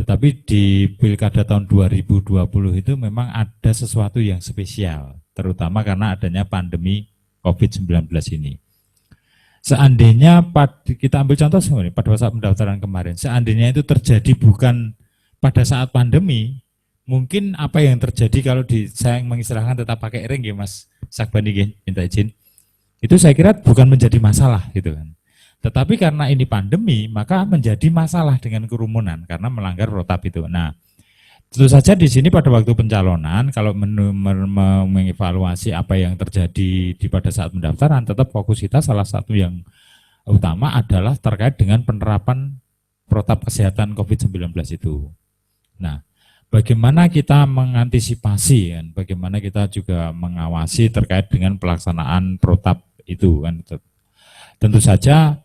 tetapi di Pilkada tahun 2020 itu memang ada sesuatu yang spesial, terutama karena adanya pandemi COVID-19 ini. Seandainya kita ambil contoh sebenarnya pada saat pendaftaran kemarin, seandainya itu terjadi bukan pada saat pandemi, mungkin apa yang terjadi kalau saya mengistilahkan tetap pakai ring ya Mas Sakbani, minta izin, itu saya kira bukan menjadi masalah gitu kan. Tetapi karena ini pandemi, maka menjadi masalah dengan kerumunan karena melanggar protap itu. Nah, tentu saja di sini pada waktu pencalonan, kalau mengevaluasi apa yang terjadi pada saat pendaftaran, tetap fokus kita salah satu yang utama adalah terkait dengan penerapan protap kesehatan COVID-19 itu. Nah, bagaimana kita mengantisipasi, kan? Bagaimana kita juga mengawasi terkait dengan pelaksanaan protap itu, kan? Tentu saja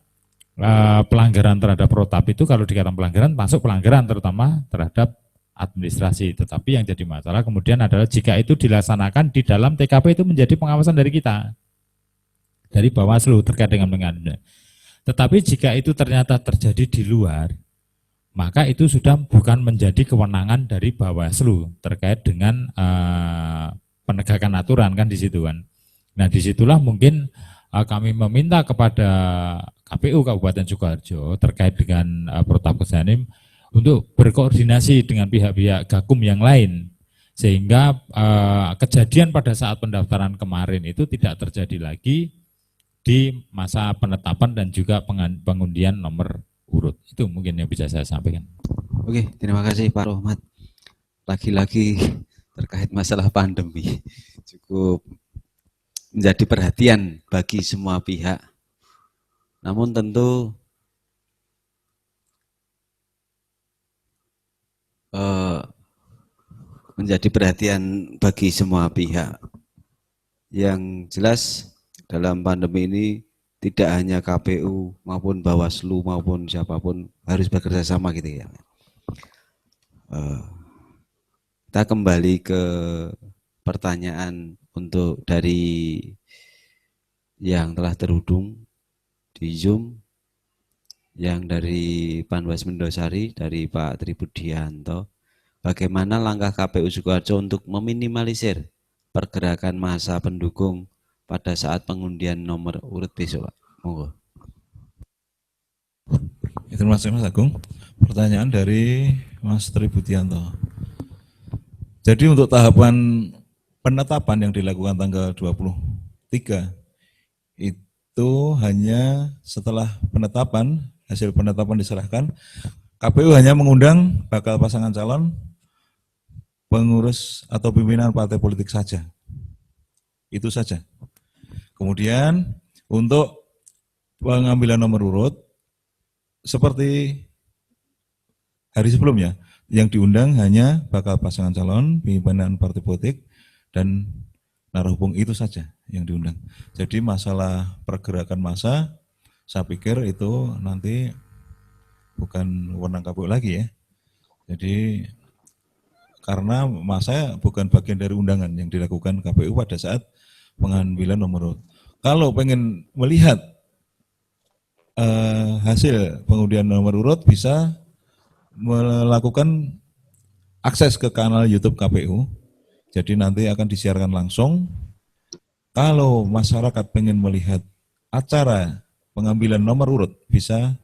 pelanggaran terhadap protap itu kalau dikatakan pelanggaran, masuk pelanggaran terutama terhadap administrasi. Tetapi yang jadi masalah kemudian adalah jika itu dilaksanakan di dalam TKP itu menjadi pengawasan dari kita, dari Bawaslu terkait dengan pengaduan. Tetapi jika itu ternyata terjadi di luar, maka itu sudah bukan menjadi kewenangan dari Bawaslu terkait dengan penegakan aturan kan di situ kan. Nah disitulah mungkin kami meminta kepada KPU Kabupaten Sukoharjo terkait dengan protap kesehatan untuk berkoordinasi dengan pihak-pihak Gakum yang lain sehingga kejadian pada saat pendaftaran kemarin itu tidak terjadi lagi di masa penetapan dan juga pengundian nomor urut. Itu mungkin yang bisa saya sampaikan. Oke, terima kasih Pak Rohmat. lagi-lagi terkait masalah pandemi cukup menjadi perhatian bagi semua pihak. Namun tentu menjadi perhatian bagi semua pihak. Yang jelas dalam pandemi ini tidak hanya KPU maupun Bawaslu maupun siapapun harus bekerja sama gitu ya. Kita kembali ke pertanyaan untuk dari yang telah terhubung di Zoom, yang dari Panwas Mendosari, dari Pak Tribudianto. Bagaimana langkah KPU Sukoharjo untuk meminimalisir pergerakan massa pendukung pada saat pengundian nomor urut besok, Pak? Monggo. Terima kasih Mas Agung. Pertanyaan dari Mas Tribudianto. Jadi untuk tahapan penetapan yang dilakukan tanggal 23 itu hanya setelah penetapan, hasil penetapan diserahkan, KPU hanya mengundang bakal pasangan calon, pengurus atau pimpinan partai politik saja. Itu saja. Kemudian untuk pengambilan nomor urut seperti hari sebelumnya, yang diundang hanya bakal pasangan calon, pimpinan partai politik, dan narahubung, itu saja yang diundang. Jadi masalah pergerakan massa, saya pikir itu nanti bukan wewenang KPU lagi ya. Jadi karena massa bukan bagian dari undangan yang dilakukan KPU pada saat pengambilan nomor urut. Kalau pengen melihat hasil pengundian nomor urut, bisa melakukan akses ke kanal YouTube KPU. Jadi nanti akan disiarkan langsung. Kalau masyarakat pengen melihat acara pengambilan nomor urut, bisa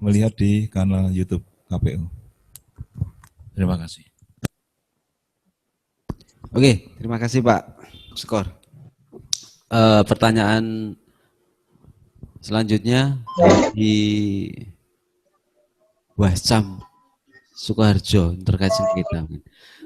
melihat di kanal YouTube KPU. Terima kasih. Oke, terima kasih Pak Skor. Pertanyaan selanjutnya di Wascam Sukoharjo terkait sengketa.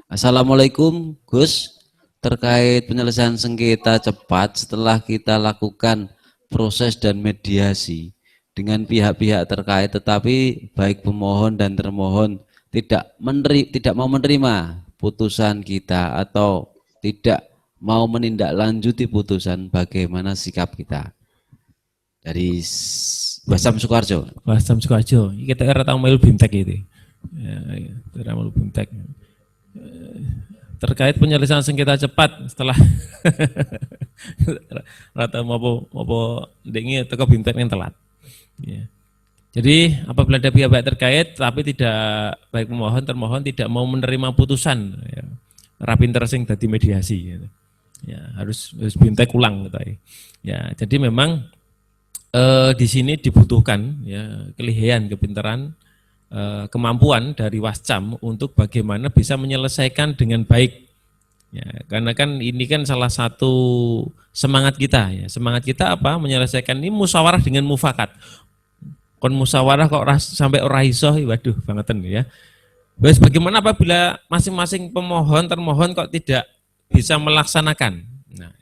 Assalamualaikum Gus, terkait penyelesaian sengketa cepat setelah kita lakukan proses dan mediasi dengan pihak-pihak terkait, tetapi baik pemohon dan termohon tidak mau menerima putusan kita atau tidak mau menindaklanjuti putusan, bagaimana sikap kita? Dari Wascam Sukoharjo. Wascam Sukoharjo, kita era tahu melu bimtek itu. Ya, melu bimtek. Terkait penyelesaian sengketa cepat setelah rata mau dengi teko bimtek yang telat. Ya. Jadi apabila ada pihak-pihak terkait tapi tidak baik pemohon termohon tidak mau menerima putusan, ya, rapinter sing dadi mediasi. Ya. Ya, harus bimtek ulang gitu ya. Jadi memang di sini dibutuhkan ya kelihayan, kepintaran, kemampuan dari Wascam untuk bagaimana bisa menyelesaikan dengan baik. Ya, karena kan ini kan salah satu semangat kita ya. Semangat kita apa? Menyelesaikan ini musyawarah dengan mufakat. Kon musyawarah kok sampai ora iso, waduh bangetan ya. Wes bagaimana apabila masing-masing pemohon termohon kok tidak bisa melaksanakan. Nah,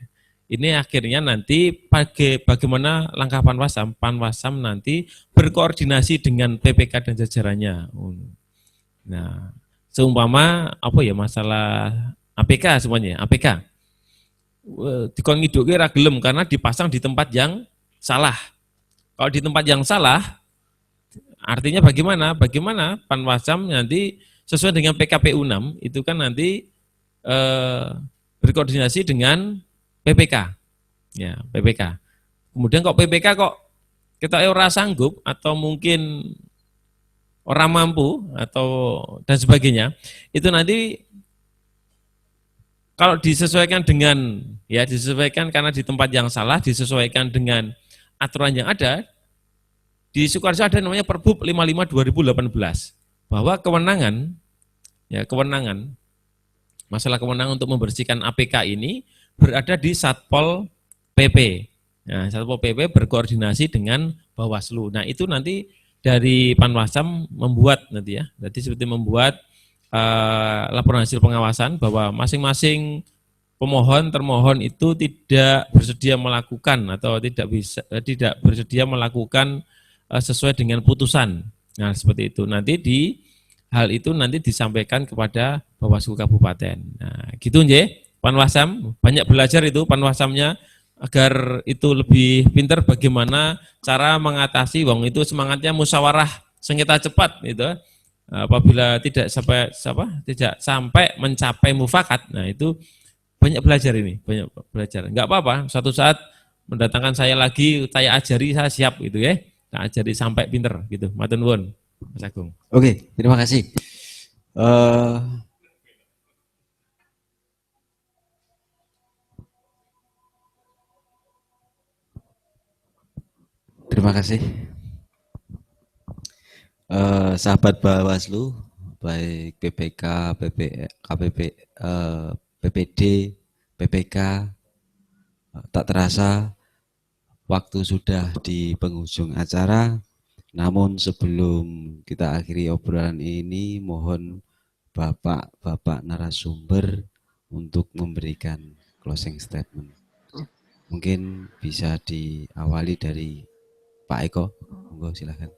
ini akhirnya nanti bagaimana langkah Panwasam nanti berkoordinasi dengan PPK dan jajarannya. Nah, seumpama apa ya masalah APK semuanya, APK. Dikon ngiduke ra gelem karena dipasang di tempat yang salah. Kalau di tempat yang salah artinya bagaimana? Bagaimana Panwasam nanti sesuai dengan PKPU 6 itu kan nanti berkoordinasi dengan PPK, ya PPK. Kemudian kok PPK kok kita ora sanggup atau mungkin orang mampu atau dan sebagainya, itu nanti kalau disesuaikan dengan ya disesuaikan karena di tempat yang salah, disesuaikan dengan aturan yang ada. Di Sukoharjo ada namanya Perbup 55 2018 bahwa kewenangan masalah kewenangan untuk membersihkan APK ini berada di Satpol PP. Nah, Satpol PP berkoordinasi dengan Bawaslu. Nah, itu nanti dari Panwasam membuat nanti ya. Jadi seperti membuat laporan hasil pengawasan bahwa masing-masing pemohon termohon itu tidak bersedia melakukan atau tidak bersedia melakukan sesuai dengan putusan. Nah, seperti itu. Hal itu nanti disampaikan kepada Bawaslu Kabupaten. Nah, gitu nggih. Panwasam banyak belajar itu panwasamnya agar itu lebih pintar bagaimana cara mengatasi wong itu semangatnya musyawarah sengketa cepat gitu. Apabila tidak sampai mencapai mufakat. Nah, itu banyak belajar ini, banyak belajar. Enggak apa-apa, suatu saat mendatangkan saya lagi, saya ajari, saya siap gitu ya. Saya ajari sampai pinter gitu. Matur nuwun, Mas Agung. Oke, terima kasih. Terima kasih. Sahabat Bawaslu, baik PPK, KPP, PPD, PPK, tak terasa waktu sudah di penghujung acara. Namun sebelum kita akhiri obrolan ini, mohon Bapak narasumber untuk memberikan closing statement. Mungkin bisa diawali dari Pak Eko, monggo silakan.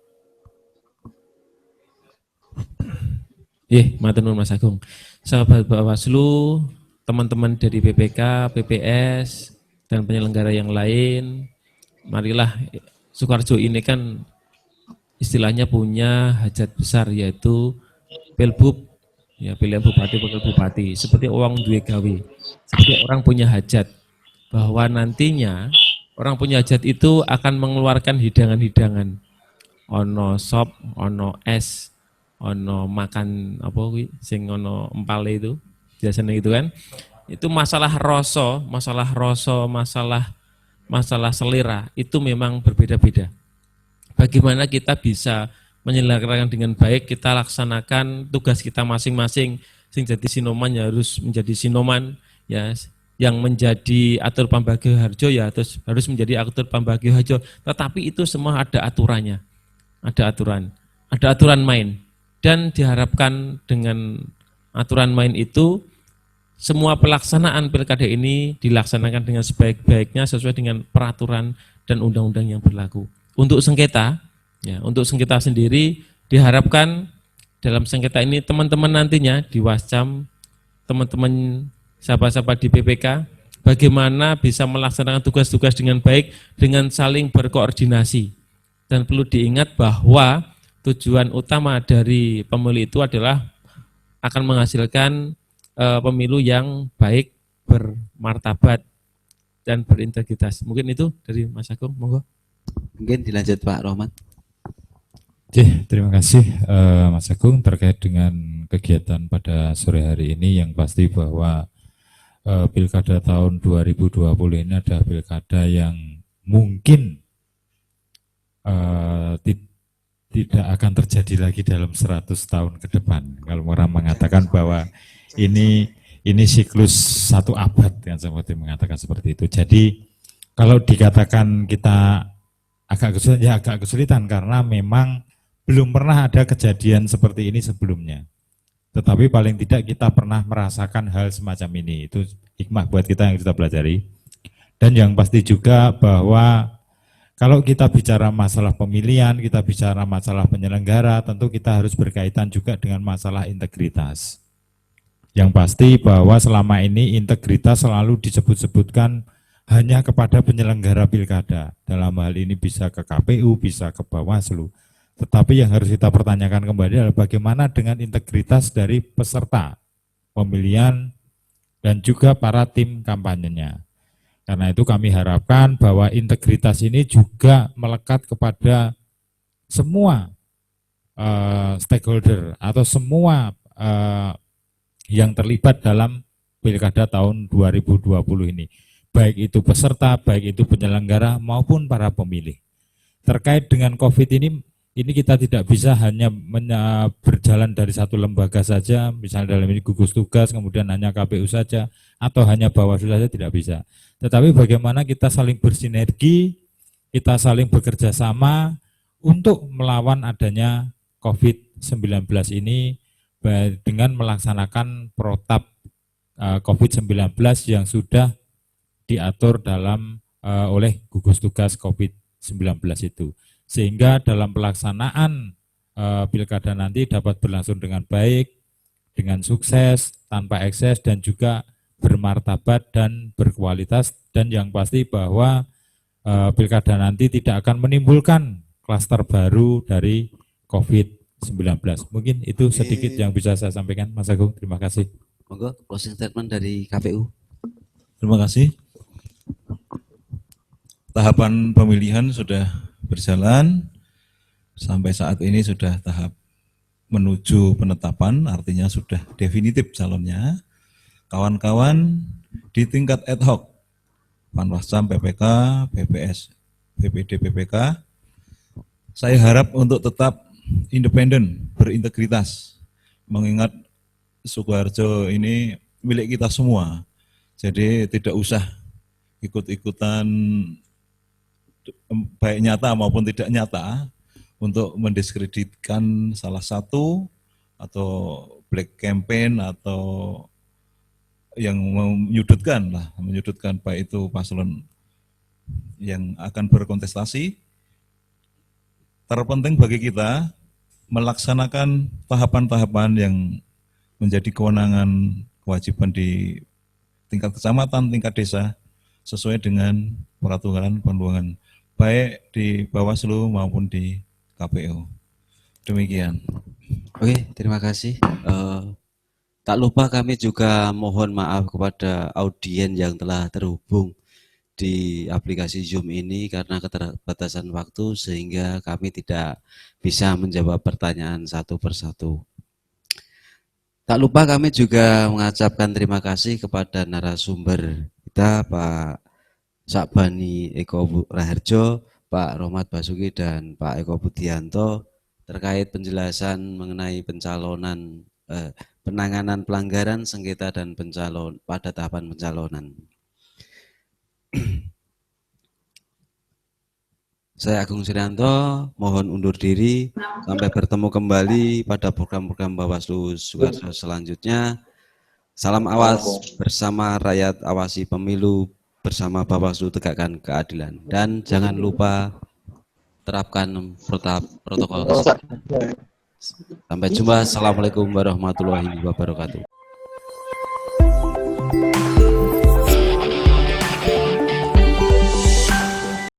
Matur nuwun Mas Agung. Sahabat Bawaslu, teman-teman dari PPK, PPS, dan penyelenggara yang lain, marilah Sukoharjo ini kan istilahnya punya hajat besar yaitu Pilbub, ya pilihan bupati wakil bupati. Seperti orang duwe gawe, seperti orang punya hajat, bahwa nantinya orang punya hajat itu akan mengeluarkan hidangan-hidangan. Ono sop, ono es, ono makan apa kuwi sing ono empale itu biasanya gitu kan. Itu masalah selera itu memang berbeda-beda. Bagaimana kita bisa menyelenggarakan dengan baik, kita laksanakan tugas kita masing-masing. Sing jadi sinoman ya harus menjadi sinoman, ya yang menjadi atur pambagio harjo ya harus menjadi atur pambagio harjo. Tetapi itu semua ada aturannya, ada aturan main. Dan diharapkan dengan aturan main itu semua pelaksanaan pilkada ini dilaksanakan dengan sebaik-baiknya sesuai dengan peraturan dan undang-undang yang berlaku. Untuk sengketa sendiri diharapkan dalam sengketa ini teman-teman nantinya di Wascam, teman-teman sahabat-sahabat di PPK, bagaimana bisa melaksanakan tugas-tugas dengan baik dengan saling berkoordinasi. Dan perlu diingat bahwa tujuan utama dari pemilu itu adalah akan menghasilkan pemilu yang baik, bermartabat, dan berintegritas. Mungkin itu dari Mas Agung, monggo. Mungkin dilanjut Pak Rohman. Oke, terima kasih Mas Agung terkait dengan kegiatan pada sore hari ini yang pasti bahwa pilkada tahun 2020 ini adalah pilkada yang mungkin tidak akan terjadi lagi dalam 100 tahun ke depan. Kalau orang mengatakan bahwa ini siklus 1 abad kan seperti mengatakan seperti itu. Jadi kalau dikatakan kita agak kesulitan karena memang belum pernah ada kejadian seperti ini sebelumnya. Tetapi paling tidak kita pernah merasakan hal semacam ini. Itu hikmah buat kita yang kita pelajari. Dan yang pasti juga bahwa kalau kita bicara masalah pemilihan, kita bicara masalah penyelenggara, tentu kita harus berkaitan juga dengan masalah integritas. Yang pasti bahwa selama ini integritas selalu disebut-sebutkan hanya kepada penyelenggara pilkada. Dalam hal ini bisa ke KPU, bisa ke Bawaslu. Tetapi yang harus kita pertanyakan kembali adalah bagaimana dengan integritas dari peserta pemilihan dan juga para tim kampanyenya. Karena itu kami harapkan bahwa integritas ini juga melekat kepada semua stakeholder atau semua yang terlibat dalam pilkada tahun 2020 ini. Baik itu peserta, baik itu penyelenggara maupun para pemilih. Terkait dengan COVID ini kita tidak bisa hanya berjalan dari satu lembaga saja, misalnya dalam ini gugus tugas, kemudian hanya KPU saja, atau hanya Bawaslu saja, tidak bisa. Tetapi bagaimana kita saling bersinergi, kita saling bekerja sama untuk melawan adanya COVID-19 ini, dengan melaksanakan protap COVID-19 yang sudah diatur dalam oleh gugus tugas COVID-19 itu. Sehingga dalam pelaksanaan pilkada nanti dapat berlangsung dengan baik, dengan sukses, tanpa ekses, dan juga bermartabat dan berkualitas, dan yang pasti bahwa pilkada nanti tidak akan menimbulkan klaster baru dari COVID-19. Mungkin itu sedikit yang bisa saya sampaikan, Mas Agung. Terima kasih. Monggo closing statement dari KPU. Terima kasih. Tahapan pemilihan sudah berjalan, sampai saat ini sudah tahap menuju penetapan, artinya sudah definitif calonnya. Kawan-kawan di tingkat ad hoc, Panwascam, PPK, PPS, PPD, PPK, saya harap untuk tetap independen, berintegritas, mengingat Sukoharjo ini milik kita semua, jadi tidak usah ikut-ikutan baik nyata maupun tidak nyata untuk mendiskreditkan salah satu atau black campaign atau yang menyudutkan baik itu paslon yang akan berkontestasi. Terpenting bagi kita melaksanakan tahapan-tahapan yang menjadi kewenangan kewajiban di tingkat kecamatan, tingkat desa sesuai dengan peraturan perundungan baik di Bawaslu maupun di KPU. Demikian. Oke, terima kasih. Tak lupa kami juga mohon maaf kepada audien yang telah terhubung di aplikasi Zoom ini karena keterbatasan waktu sehingga kami tidak bisa menjawab pertanyaan satu persatu. Tak lupa kami juga mengucapkan terima kasih kepada narasumber kita Pak Sakbani Eko Raharjo, Pak Rohmat Basuki dan Pak Eko Budianto terkait penjelasan mengenai pencalonan penanganan pelanggaran sengketa dan pada tahapan pencalonan. Saya Agung Srianto, mohon undur diri. Sampai bertemu kembali pada program-program Bawaslu Sukoharjo selanjutnya. Salam awas bersama rakyat, awasi pemilu bersama Bawaslu, tegakkan keadilan. Dan jangan lupa terapkan protokol kesehatan. Sampai jumpa. Assalamualaikum warahmatullahi wabarakatuh.